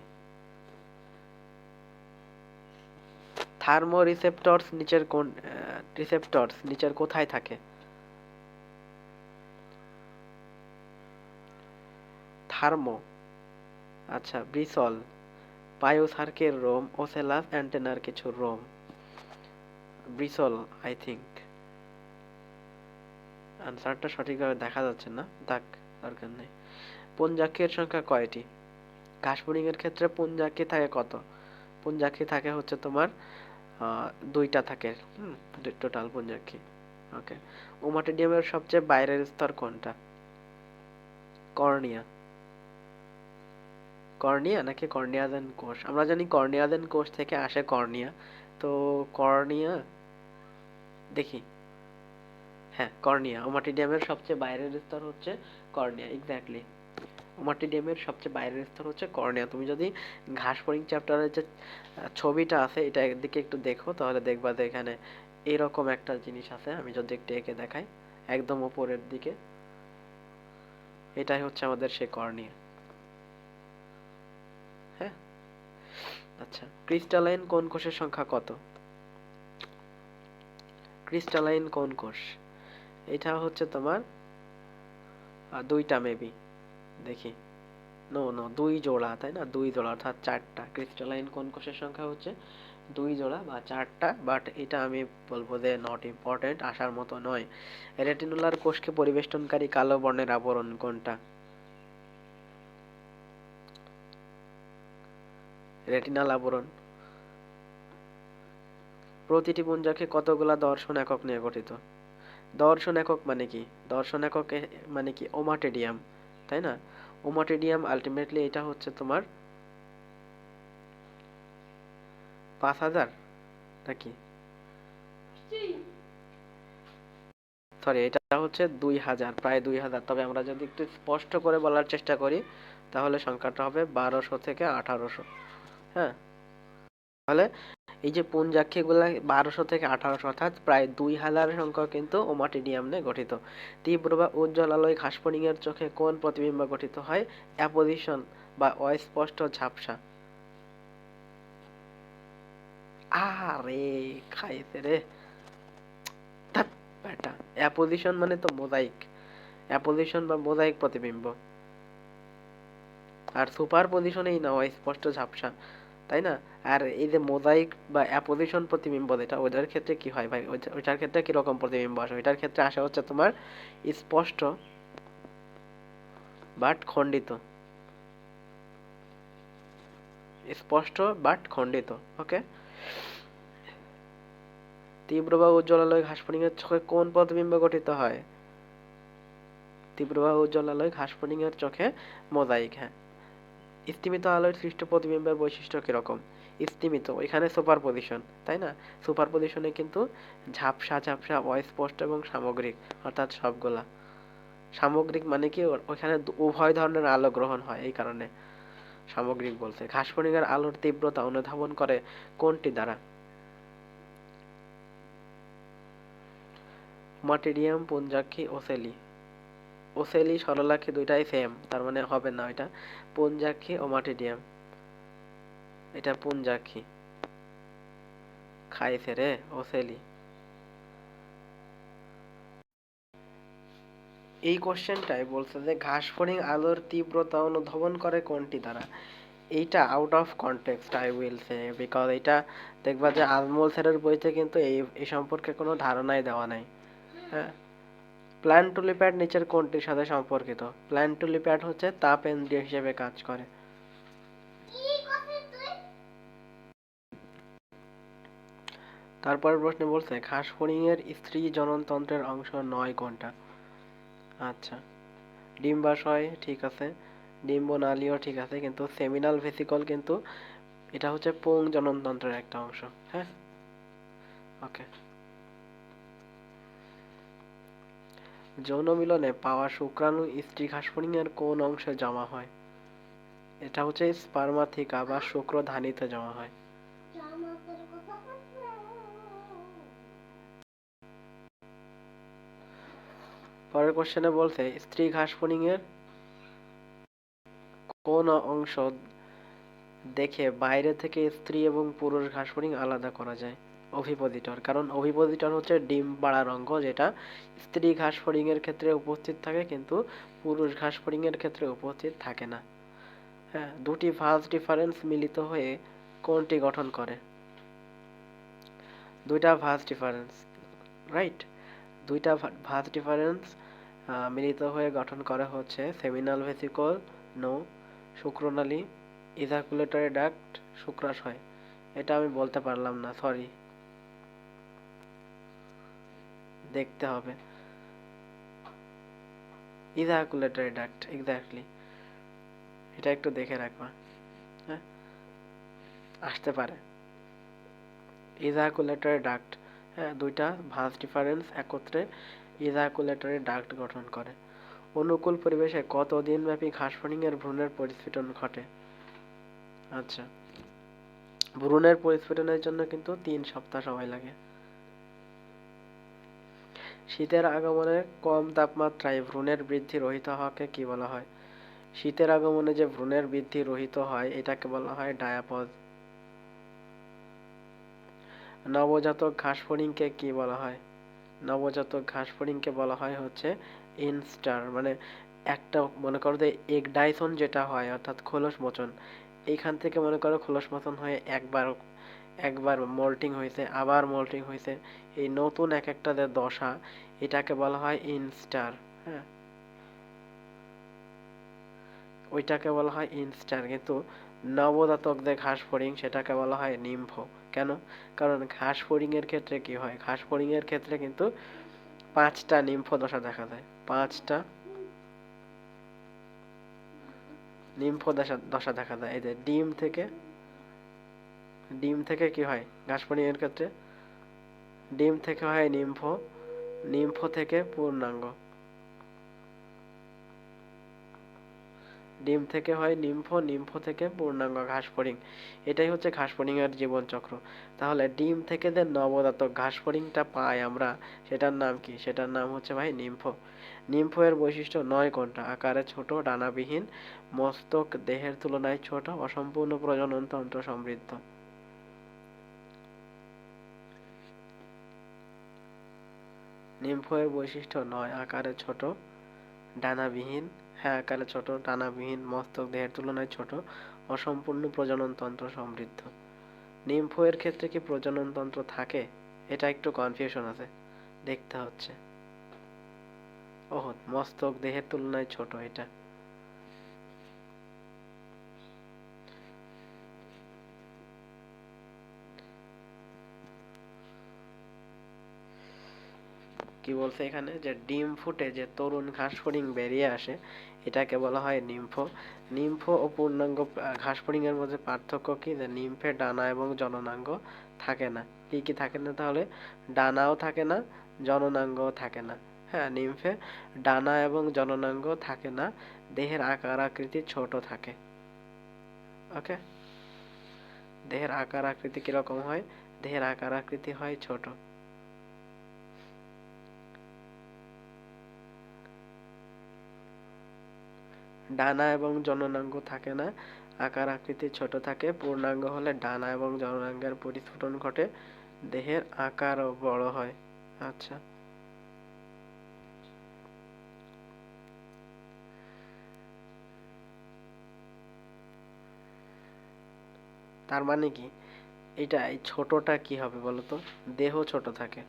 থার্মো রিসেপ্টরস নিচের কোন রিসেপ্টরস নিচের কোথায় থাকে? থার্মো। আচ্ছা, ব্রিসল, পায়োসার্কের রোম, ওসেলাস, অ্যান্টেনার কিছু রোম। Bristle, I think. আনসারটা সঠিকভাবে দেখা যাচ্ছে না, থাক, দরকার নেই। পুঞ্জাক্ষীর সংখ্যা কয়টি? ঘাসফড়িং এর ক্ষেত্রে পুঞ্জাক্ষী থাকে কত? পুঞ্জাক্ষী থাকে হচ্ছে তোমার 2টা থাকে। টোটাল পুঞ্জাক্ষী। ওকে। ওমাটিডিয়ামের সবচেয়ে বাইরের স্তর কোনটা? কর্নিয়া। কর্নিয়া নাকি কর্নিয়াজেন কোষ? আমরা জানি কর্নিয়াজেন কোষ থেকে আসে কর্নিয়া। তো কর্নিয়া, দেখি। হ্যাঁ, কর্নিয়া। ওমাটিডিয়ামের সবচেয়ে বাইরের স্তর হচ্ছে কর্নিয়া, এক্স্যাক্টলি। ওমাটিডিয়ামের সবচেয়ে বাইরের স্তর হচ্ছে কর্নিয়া। তুমি যদি ঘাসফড়িং চ্যাপ্টারের যে ছবিটা আছে, এটা একদিকে একটু দেখো, তাহলে দেখবা যে এখানে এরকম একটা জিনিস আছে। আমি যদি একটু এঁকে দেখাই, একদম উপরের দিকে, এটাই হচ্ছে আমাদের সেই কর্নিয়া। হ্যাঁ। আচ্ছা, ক্রিস্টালাইন কোন কোষের সংখ্যা কত? ক্রিস্টালাইন কোন কোষ? এটা হচ্ছে তোমার 2টা মেবি, দেখি। নো নো, 2 জোড়া, তাই না? 2 জোড়া, অর্থাৎ 4টা। ক্রিস্টালাইন কোন কোষের সংখ্যা হচ্ছে 2 জোড়া বা 4টা, বাট এটা আমি বলবো যে নট ইম্পর্টেন্ট, আসার মতো নয়। রেটিনুলার কোষকে পরিবেষ্টনকারী কালো বর্ণের আবরণ কোনটা? রেটিনাল আবরণ। প্রতিটি পুঞ্জকে কতগুলা দর্শন একক নিয়ে গঠিত? দর্শন একক মানে কি? দর্শন একক মানে কি? ওমাটিডিয়াম, তাই না? ওমাটিডিয়াম আলটিমেটলি এটা হচ্ছে তোমার 5,000 নাকি? সরি, এটা হচ্ছে 2,000, প্রায় 2,000। তবে আমরা যদি একটু স্পষ্ট করে বলার চেষ্টা করি তাহলে সংখ্যাটা হবে 1200 থেকে 1800। হ্যাঁ, তাহলে এই যে পুঞ্জাক্ষীগুলা 1200 থেকে 1800, অর্থাৎ প্রায় 2,000 সংখ্যক কিন্তু ওমাটিডিয়াম নিয়ে গঠিত। তীব্র বা উজ্জ্বল আলোয় ঘাসফড়িং এর চোখে কোন প্রতিবিম্ব গঠিত হয়? অ্যাপোজিশন বা অস্পষ্ট ঝাপসা। আরে খাইছে রে, ধ্যাৎ ব্যাটা। অ্যাপোজিশন মানে তো মোজাইক, অ্যাপোজিশন বা মোজাইক প্রতিবিম্ব। আর সুপার পজিশনেই না অস্পষ্ট ঝাপসা, তাই না? আর এই যে মোজাইক বা অ্যাপোজিশন প্রতিবিম্ব, যেটা ওইটার ক্ষেত্রে কি হয় ভাই, ওইটার ক্ষেত্রে কিরকম প্রতিবিম্ব আসে? ওইটার ক্ষেত্রে আসা হচ্ছে তোমার স্পষ্ট বাট খণ্ডিত, স্পষ্ট বাট খণ্ডিত। ওকে। তীব্র বা উজ্জ্বল আলোয় ঘাসফড়িং এর চোখে কোন প্রতিবিম্ব গঠিত হয়? তীব্র বা উজ্জ্বল আলোয় ঘাসফড়িং এর চোখে মোজাইক। হ্যাঁ। স্তিমিত আলোয় সৃষ্ট প্রতিবিম্বের বৈশিষ্ট্য কিরকম? স্তিমিত, এখানে সুপার পজিশন, তাই না? সুপার পজিশনে কিন্তু ঝাপসা ঝাপসা, অস্পষ্ট এবং সামগ্রিক, অর্থাৎ সবগুলা। সামগ্রিক মানে কি, ওখানে উভয় ধরনের আলো গ্রহণ হয়, এই কারণে সামগ্রিক বলছে। ঘাসফড়িং এর আলোর তীব্রতা অনুধাবন করে কোনটি দ্বারা? মাটিডিয়াম, পুঞ্জাক্ষী, ওসেলি। ওসেলি, সরলাক্ষী দুইটাই সেম, তার মানে হবে না এটা। পুঞ্জাক্ষী ও মাটিডিয়াম, এটা পুঞ্জাক্ষী। খাইছে রে ওসেলি। এই কোশ্চেনটাই বলছে যে ঘাসফড়িং আলোর তীব্রতা অনুধাবন করে কোনটি দ্বারা। এইটা out of context I will say, because এটা দেখবা যে আজমল স্যারের বইতে কিন্তু এই সম্পর্কে কোনো ধারণাই দেওয়া নাই। হ্যাঁ। প্ল্যান টুলিপ্যাড নিচের কোনটির সাথে সম্পর্কিত? প্ল্যান টুলিপ্যাড হচ্ছে তাপেন্দ্রিয় হিসেবে কাজ করে। তারপরের প্রশ্নে বলছে ঘাসফড়িং এর স্ত্রী জননতন্ত্রের অংশ নয় কোনটা? আচ্ছা, ডিম্বাশয় ঠিক আছে, ডিম্বনালীও ঠিক আছে, কিন্তু সেমিনাল ভেসিকল কিন্তু এটা হচ্ছে পুং জননতন্ত্রের একটা অংশ। হ্যাঁ, ওকে। যৌন মিলনে পাওয়া শুক্রাণু স্ত্রী ঘাসফড়িং এর কোন অংশে জমা হয়? এটা হচ্ছে স্পার্মাথিকা বা শুক্রধানীতে জমা হয়। পরের কোশ্চেনে বলছে স্ত্রী ঘাসফড়িং এর কোন অংশ দেখে বাইরে থেকে স্ত্রী এবং পুরুষ ঘাসফড়িং আলাদা করা যায়? ওভিপোজিটর, কারণ ওভিপোজিটর হচ্ছে ডিম পাড়ার অঙ্গ, যেটা স্ত্রী ঘাসফড়িং এর ক্ষেত্রে উপস্থিত থাকে কিন্তু পুরুষ ঘাসফড়িং এর ক্ষেত্রে উপস্থিত থাকে না। হ্যাঁ, দুটি ভাঁজ ডিফারেন্স মিলিত হয়ে কোনটি গঠন করে? দুইটা ভাঁজ ডিফারেন্স, রাইট। দুইটা ভাঁজ ডিফারেন্স মিলিত হয়ে গঠন করা হচ্ছে সেমিনাল ভেসিকল, নো। শুক্রনালী, ইজাকুলেটরি ডাক্ট, শুক্রাশয়। এটা আমি বলতে পারলাম না, সরি, দেখতে হবে। Ejaculatory duct, exactly. এটা একটু দেখে রাখবা। হ্যাঁ, আসতে পারে। ইজাকুলেটরি ডাক্ট, হ্যাঁ, দুইটা ভাঁজ ডিফারেন্স একত্রে ইজাকুলেটরি ডাক্ট গঠন করে। অনুকূল পরিবেশে কত দিনব্যাপী ঘাসফড়িং এর ভ্রূণের পরিস্ফুটন ঘটে? আচ্ছা, ভ্রূণের পরিস্ফুটনের জন্য কিন্তু 3 সপ্তাহ সময় লাগে। শীতের আগমনে কম তাপমাত্রায় ভ্রূণের বৃদ্ধি রহিত হওয়াকে কি বলা হয়? শীতের আগমনে যে ভ্রূণের বৃদ্ধি রহিত হয় এটাকে বলা হয় ডায়াপজ। নবজাতক ঘাসফড়িংকে কি বলা হয়? নবজাতক ঘাসফড়িংকে বলা হয় হচ্ছে ইনস্টার, মানে একটা মনে করো যে এগ ডাইসন যেটা হয়, অর্থাৎ খোলস মোচন। এইখান থেকে মনে করো খোলস মোচন হয়ে একবার একবার মোল্টিং হয়েছে, আবার মোল্টিং হয়েছে, এই নতুন এক একটা যে দশা, এটাকে বলা হয় ইনস্টার। হ্যাঁ, ওইটাকে বলা হয় ইনস্টার। কিন্তু নবজাতক যে ঘাসফড়িং সেটাকে বলা হয় নিম্ফ। কেন? কারণ ঘাসফড়িং এর ক্ষেত্রে কি হয়, ঘাসফড়িং এর ক্ষেত্রে কিন্তু 5টা নিম্ফ দশা দেখা যায়, 5টা নিম্ফ দশা দশা দেখা যায়। এই যে ডিম থেকে ডিম থেকে কি হয় ঘাস ফড়িং এর ক্ষেত্রে? ডিম থেকে হয় নিম্ফো, নিম্ফো থেকে পূর্ণাঙ্গ, ডিম থেকে হয় নিম্ফো, নিম্ফো থেকে পূর্ণাঙ্গ ঘাস ফড়িং। এটাই হচ্ছে ঘাস ফড়িং এর জীবন চক্র। তাহলে ডিম থেকে যে নবজাতক ঘাস ফড়িংটা পাই আমরা, সেটার নাম কি? সেটার নাম হচ্ছে ভাই নিম্ফো। নিম্ফো এর বৈশিষ্ট্য 9 কোনটা? আকারে ছোট, ডানাবিহীন, মস্তক দেহের তুলনায় ছোট, অসম্পূর্ণ প্রজনন তন্ত্র সমৃদ্ধ। নিম্ফো এর বৈশিষ্ট্য 9, আকারে ছোট, ডানাবিহীন, হ্যাঁ আকারে ছোট, ডানাবিহীন, মস্তক দেহের তুলনায় ছোট, অসম্পূর্ণ প্রজনন তন্ত্র সমৃদ্ধ। নিম্ফো এর ক্ষেত্রে কি প্রজনন তন্ত্র থাকে? এটা একটু কনফিউশন আছে, দেখতে হচ্ছে। ওহ, মস্তক দেহের তুলনায় ছোট, এটা কি বলছে এখানে যে ডিম ফুটে যে তরুণ ঘাস ফড়িং বেরিয়ে আসে, এটাকে বলা হয় নিম্ফো। নিম্ফো ও পূর্ণাঙ্গ ঘাস ফড়িং এর মধ্যে পার্থক্য কি? যে নিম্ফে ডানা এবং জননাঙ্গ থাকে না। কি কি থাকে না তাহলে? ডানাও থাকে না, জননাঙ্গও থাকে না। হ্যাঁ, নিম্ফে ডানা এবং জননাঙ্গ থাকে না, দেহের আকার আকৃতি ছোট থাকে। ওকে, দেহের আকার আকৃতি কিরকম হয়? দেহের আকার আকৃতি হয় ছোট। ডানা এবং জননাঙ্গ থাকে না, আকার আকৃতি ছোট থাকে। পূর্ণাঙ্গ হলে ডানা এবং জননাঙ্গের পরিস্ফুটন ঘটে, দেহের আকারও বড় হয়। আচ্ছা, তার মানে কি এটা, এই ছোটটা কি হবে বলতো? দেহ ছোট থাকে,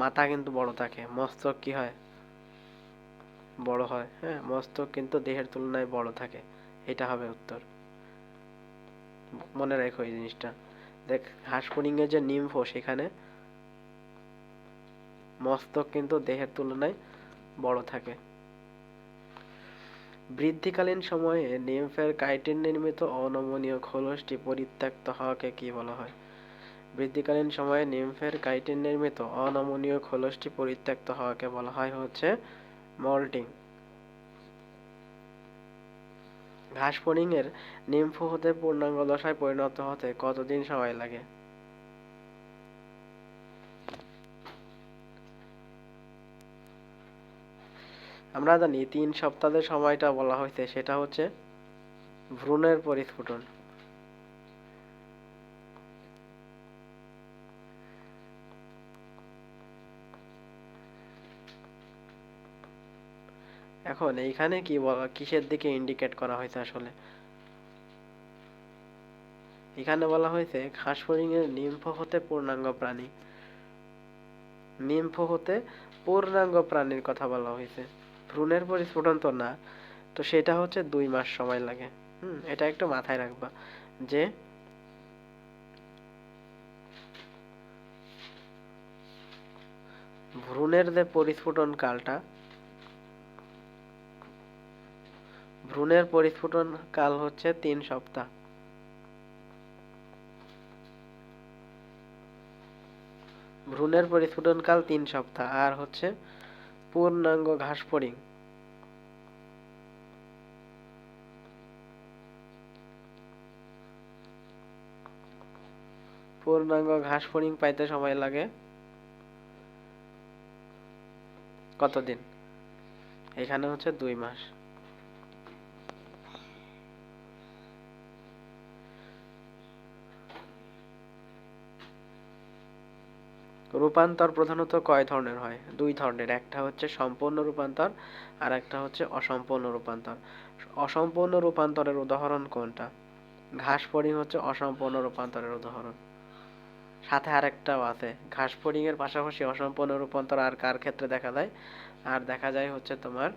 মাথা কিন্তু বড় থাকে, মস্তক কি হয়? বড় হয়। হ্যাঁ, মস্তক কিন্তু দেহের তুলনায় বড় থাকে। এটা হবে উত্তর। মনে রাখো এই জিনিসটা। দেখ, হাঁস এর যে নিম্ফো, সেখানে মস্তক কিন্তু দেহের তুলনায় বড় থাকে। বৃদ্ধিকালীন সময়ে নিম্ফের কাইটিন নির্মিত অনমনীয় খোলসটি পরিত্যক্ত হওয়াকে কি বলা হয়? বৃদ্ধিকালীন সময়ে নিম্ফের কাইটিন নির্মিত অনমনীয় খোলসটি পরিত্যক্ত হওয়াকে বলা হয় হচ্ছে মল্টিং। ঘাস ফড়িং এর নিম্ফো হতে পূর্ণাঙ্গ দশায় পরিণত হতে কতদিন সময় লাগে? আমরা জানি 3 সপ্তাহ যে সময়টা বলা হয়েছে, সেটা হচ্ছে ভ্রূণের পরিস্ফুটন। এখন এইখানে কি বলা, কিসের দিকে ইন্ডিকেট করা হয়েছে আসলে? এখানে বলা হয়েছে ঘাস ফড়িং এর নিম্ফো হতে পূর্ণাঙ্গ প্রাণী, নিম্ফো হতে পূর্ণাঙ্গ প্রাণীর কথা বলা হয়েছে। ভ্রূণের পরিস্ফুটন তো না, তো সেটা হচ্ছে 2 মাস সময় লাগে। এটা একটু মাথায় রাখবা যে ভ্রূণের যে পরিস্ফুটন কালটা, ভ্রূণের পরিস্ফুটন কাল হচ্ছে 3 সপ্তাহ। ভ্রূণের পরিস্ফুটন কাল 3 সপ্তাহ, আর হচ্ছে পূর্ণাঙ্গ ঘাস ফড়িং, পূর্ণাঙ্গ ঘাস ফড়িং পাইতে সময় লাগে কতদিন? এখানে হচ্ছে 2 মাস। রূপান্তর প্রধানত কয় ধরনের হয়? 2 ধরনের। একটা হচ্ছে সম্পূর্ণ রূপান্তর, আর একটা হচ্ছে অসম্পূর্ণ রূপান্তর। অসম্পূর্ণ রূপান্তরের উদাহরণ কোনটা? ঘাস ফড়িং হচ্ছে অসম্পূর্ণ রূপান্তরের উদাহরণ। সাথে আরেকটাও আছে, ঘাস ফড়িং এর পাশাপাশি অসম্পূর্ণ রূপান্তর আর কার ক্ষেত্রে দেখা যায়? আর দেখা যায় হচ্ছে তোমার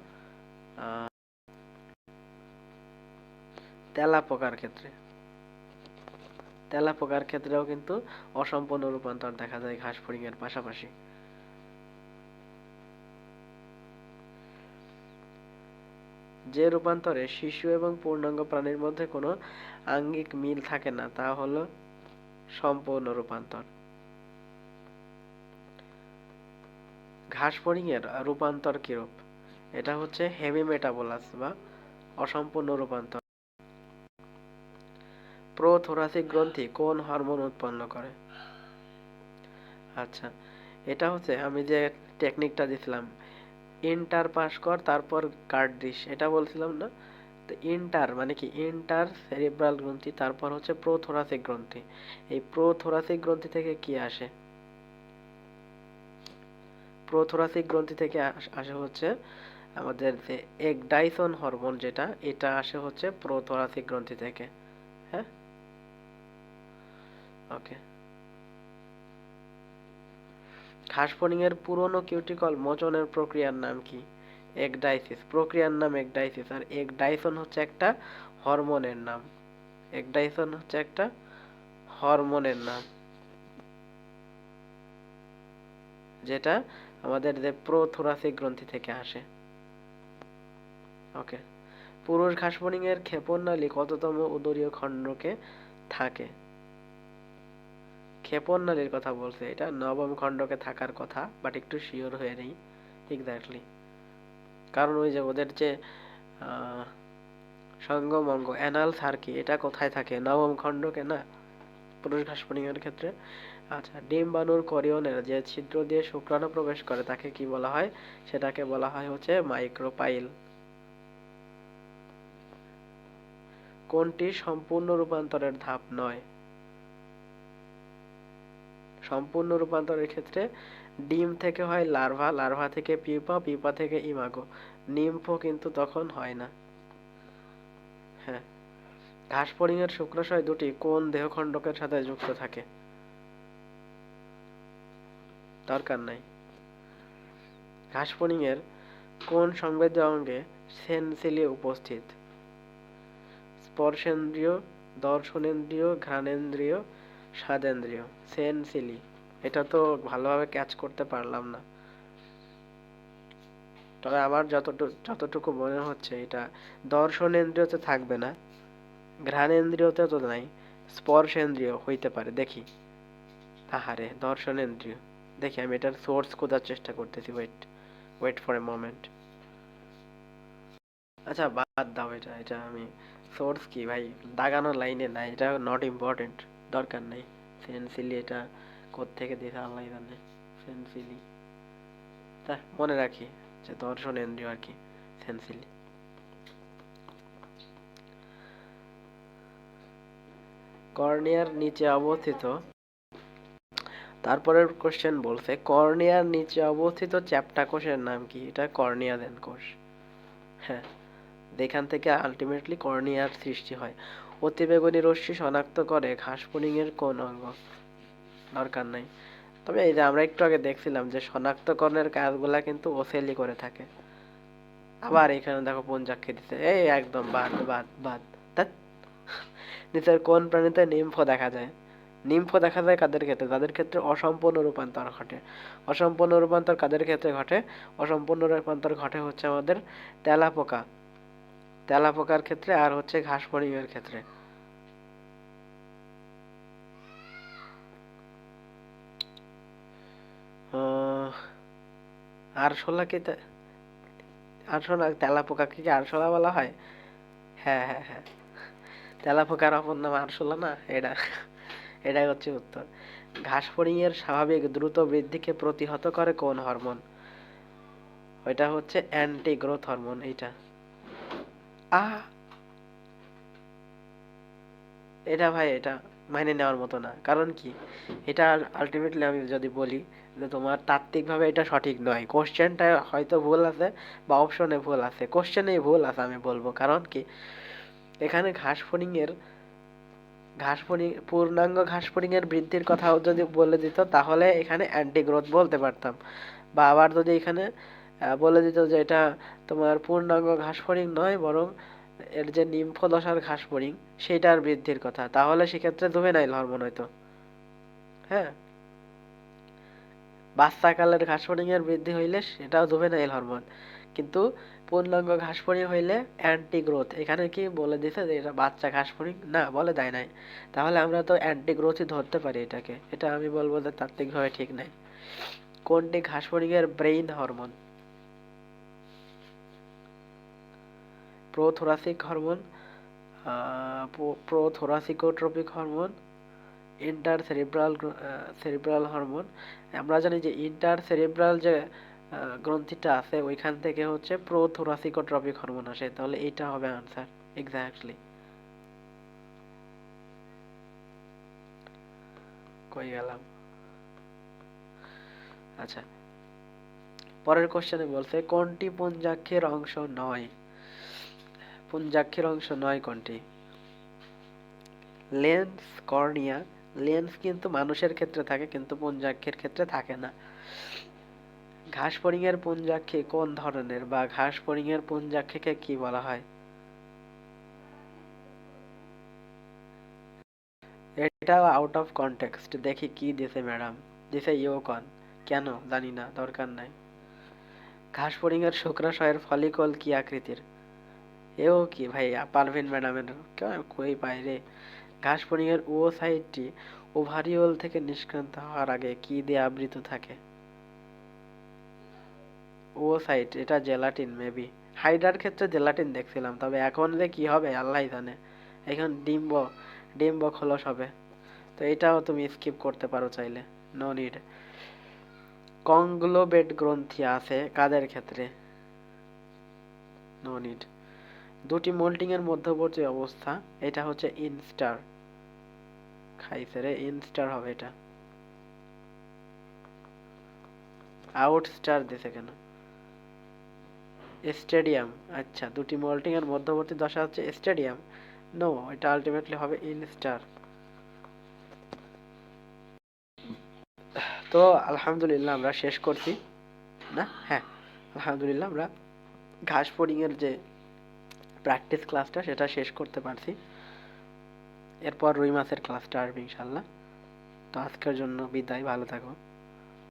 তেলাপোকার ক্ষেত্রে। তেলাপোকার ক্ষেত্রেও কিন্তু অসম্পূর্ণ রূপান্তর দেখা যায় ঘাস ফড়িং এর পাশাপাশি। যে রূপান্তরে শিশু এবং পূর্ণাঙ্গ প্রাণীর মধ্যে কোনো আঙ্গিক মিল থাকে না, তা হলো সম্পূর্ণ রূপান্তর। ঘাস ফড়িং এর রূপান্তর কিরূপ? এটা হচ্ছে হেমি মেটাবোলাস বা অসম্পূর্ণ রূপান্তর। প্রোথোরাসিক গ্রন্থি কোন হরমোন উৎপন্ন করে? আচ্ছা, এটা হচ্ছে আমি যে টেকনিকটা দিছিলাম, ইন্টার পাস কর তারপর কার্ড দিস, এটা বলছিলাম না? তো ইন্টার মানে কি, ইন্টার সেরিব্রাল গ্রন্থি, তারপর হচ্ছে প্রোথোরাসিক গ্রন্থি। এই প্রোথোরাসিক গ্রন্থি থেকে কি আসে? প্রোথোরাসিক গ্রন্থি থেকে আসে হচ্ছে আমাদের যে একডাইসন হরমোন, যেটা এটা আসে হচ্ছে প্রোথোরাসিক গ্রন্থি থেকে। হ্যাঁ, ওকে। ঘাস ফড়িং এর পুরনো কিউটিকল মোচনের প্রক্রিয়ার নাম কি? একডাইসিস, প্রক্রিয়ার নাম একডাইসিস। আর একডাইসন হচ্ছে একটা হরমোনের নাম। একডাইসন হচ্ছে একটা হরমোনের নাম, যেটা আমাদের যে প্রোথোরাসিক গ্রন্থি থেকে আসে। ওকে। পুরুষ ঘাস ফড়িং এর ক্ষেপণনালী কততম উদরীয় খণ্ডকে থাকে? ক্ষেপণনালীর কথা বলছে, এটা নবম খণ্ডকে থাকার কথা, বাট একটু শিওর হয়ে নেই এক্স্যাক্টলি। কারণ ওই যে ওদের যে সঙ্গমঙ্গ অ্যানাল সার্কি, এটা কোথায় থাকে? নবম খণ্ডকে না, পুরুষ ঘাস ফড়িং এর ক্ষেত্রে। আচ্ছা, ডিম্বাণুর করিয়নের যে ছিদ্র দিয়ে শুক্রাণু প্রবেশ করে তাকে কি বলা হয়? সেটাকে বলা হয় হচ্ছে মাইক্রোপাইল। কোনটি সম্পূর্ণ রূপান্তরের ধাপ নয়? সম্পূর্ণ রূপান্তরের ক্ষেত্রে ডিম থেকে হয় লার্ভা, লার্ভা থেকে পিউপা, পিউপা থেকে ইমাগো, নিম্ফো কিন্তু তখন হয় না। হ্যাঁ। ঘাস ফড়িং এর শুক্রাশয় দুটি কোন দেহখণ্ডকের সাথে যুক্ত থাকে? দরকার নাই। ঘাস ফড়িং এর কোন সংবেদ্য অঙ্গে সেনসিলি উপস্থিত? স্পর্শেন্দ্রিয়, দর্শনেন্দ্রিয়, ঘ্রাণেন্দ্রিয়, স্বাদেন্দ্রিয়। সেনসিলি, এটা তো ভালোভাবে ক্যাচ করতে পারলাম না, তবে আমার যতটুকু মনে হচ্ছে এটা দর্শনেন্দ্রিয়তে থাকবে না, ঘ্রাণেন্দ্রিয়তে তো নাই, স্পর্শেন্দ্রিয় হইতে পারে। দেখি, আহারে দর্শনেন্দ্রিয়। দেখি, আমি এটার সোর্স খোঁজার চেষ্টা করতেছি। Wait wait for a moment. আচ্ছা, বাদ দাও এটা, এটা আমি সোর্স কি ভাই, দাগানো লাইনে নাই, এটা নট ইম্পর্টেন্ট, দরকার নেই। সেন্সিলি এটা কোত্থেকে দিয়েছে আল্লাহ জানে। সেন্সিলি, তা মনে রাখি যে দর্শনেন্দ্রিয় আর কি, সেন্সিলি। কর্নিয়ার নিচে অবস্থিত, তারপরের কোশ্চেন বলছে কর্নিয়ার নিচে অবস্থিত চ্যাপ্টা কোষের নাম কি? এটা কর্নিয়াদেন কোষ। হ্যাঁ, যেখান থেকে আলটিমেটলি কর্নিয়ার সৃষ্টি হয়। অতিবেগুনি রশ্মি শনাক্ত করে ঘাস ফড়িং এর কোন অঙ্গ? দরকার নাই। তবে এই যে আমরা একটু আগে দেখছিলাম যে শনাক্তকরণের কাজগুলা কিন্তু ওসেলি করে থাকে। আবার এখানে দেখো পঞ্চাক্ষে দিতে, এই একদম বাদ বাদ বাদ। ধ্যাৎ। নিচের কোন প্রাণীতে নিম্ফো দেখা যায়? নিম্ফো দেখা যায় কাদের ক্ষেত্রে? যাদের ক্ষেত্রে অসম্পূর্ণ রূপান্তর ঘটে। অসম্পূর্ণ রূপান্তর কাদের ক্ষেত্রে ঘটে? অসম্পূর্ণ রূপান্তর ঘটে হচ্ছে আমাদের তেলাপোকা, তেলাপোকার ক্ষেত্রে, আর হচ্ছে ঘাস ফড়িং এর ক্ষেত্রে। আরশোলা কি আরশোলা, তেলাপোকাকে কি আরশোলা বলা হয়? হ্যাঁ হ্যাঁ হ্যাঁ, তেলাপোকার অপর নাম আরশোলা না, এটা এটাই হচ্ছে উত্তর। ঘাস ফড়িং এর স্বাভাবিক দ্রুত বৃদ্ধিকে প্রতিহত করে কোন হরমোন? ওইটা হচ্ছে অ্যান্টি গ্রোথ হরমোন। এইটা আহ এটা ভাই, এটা মাইনে নেওয়ার মতো না। কারণ কি, এটা আলটিমেটলি আমি যদি বলি যে তোমার তাত্ত্বিকভাবে এটা সঠিক নয়, কোশ্চেনটা হয়তো ভুল আছে বা অপশনে ভুল আছে, কোশ্চেনেই ভুল আছে আমি বলবো। কারণ কি, এখানে ঘাস ফড়িং এর পূর্ণাঙ্গ ঘাস ফড়িং এর বৃদ্ধির কথাও যদি বলে দিত তাহলে এখানে অ্যান্টি গ্রোথ বলতে পারতাম। বা আবার যদি এখানে বলে দিত যে এটা তোমার পূর্ণাঙ্গ ঘাস ফড়িং নয়, বরং এর যে নিম্ফো দশার ঘাস ফড়িং সেটার বৃদ্ধির কথা, তাহলে সেক্ষেত্রে জুভেনাইল হরমোন হইতো। হ্যাঁ, বাচ্চাকালের ঘাস ফড়িং এর বৃদ্ধি হইলে সেটাও জুভেনাইল হরমোন। কিন্তু পূর্ণাঙ্গ ঘাসফড়িং হইলে অ্যান্টি গ্রোথ। এখানে কি বলে দিছে যে এটা বাচ্চা ঘাসফড়িং? না, বলে দেয় নাই। তাহলে আমরা তো অ্যান্টি গ্রোথই ধরতে পারি এটাকে। এটা আমি বলবো যে তাত্ত্বিকভাবে ঠিক নাই। কোনটি ঘাসফড়িং এর brain hormone? Prothoracic hormone, prothoracicotropic hormone, inter cerebral cerebral hormone. আমরা জানি যে ইন্টার সেরিব্রাল যে গ্রন্থিটা আছে ওইখান থেকে হচ্ছে প্রোথোরাসিকোট্রপিক হরমোন আসে। তাহলে এইটা হবে আনসার এক্স্যাক্টলি। কই গেলাম? আচ্ছা, পরের কোশ্চেনে বলছে কোনটি পুঞ্জাক্ষের অংশ নয়? পুঞ্জাক্ষের অংশ নয় কোনটি? Lens, cornea. লেন্স কিন্তু মানুষের ক্ষেত্রে থাকে, কিন্তু পুঞ্জাক্ষের ক্ষেত্রে থাকে না। ঘাসফড়িং এর পুঞ্জাক্ষী কোন ধরনের, বা ঘাসফড়িং এর পুঞ্জাক্ষীকে কি বলা হয়? এটাও আউট অফ কনটেক্সট। দেখি কি দিছে ম্যাডাম। দিছে ইউকন। কেন জানি না, দরকার নাই। ঘাসফড়িং এর শুক্রাশয়ের ফলিকল কি আকৃতির? এও কি ভাই, পারভিন ম্যাডামের কই পাই রে। ঘাসফড়িং এর ওসাইটটি ওভারিওল থেকে নিষ্ক্রান্ত হওয়ার আগে কি দিয়ে আবৃত থাকে? ওসাইট, এটা জেলাটিন মেবি। হাইড্রার ক্ষেত্রে জেলাটিন দেখছিলাম, তবে এখন যে কি হবে আল্লাহ জানে। এখন ডিম্ব, ডিম্ব খোলস হবে। তো এটাও তুমি স্কিপ করতে পারো চাইলে, নো নিড। কংগ্লোবেট গ্রন্থি আছে কাদের ক্ষেত্রে? No need. দুটি মোল্টিং এর মধ্যবর্তী অবস্থা, এটা হচ্ছে ইনস্টার। খাইছে রে, ইনস্টার হবে এটা। আউট স্টার দিছে কেন? স্টেডিয়াম। আচ্ছা, দুটি মোল্টিং এর মধ্যবর্তী দশা হচ্ছে স্টেডিয়াম। নো, এটা আলটিমেটলি হবে ইনস্টার। তো আলহামদুলিল্লাহ আমরা শেষ করছি না? হ্যাঁ, আলহামদুলিল্লাহ আমরা ঘাসফড়িং এর যে প্র্যাকটিস ক্লাসটা সেটা শেষ করতে পারছি। এরপর রুই মাছের ক্লাসটা আসবে ইনশাল্লাহ। তো আজকের জন্য বিদায়, ভালো থাকো।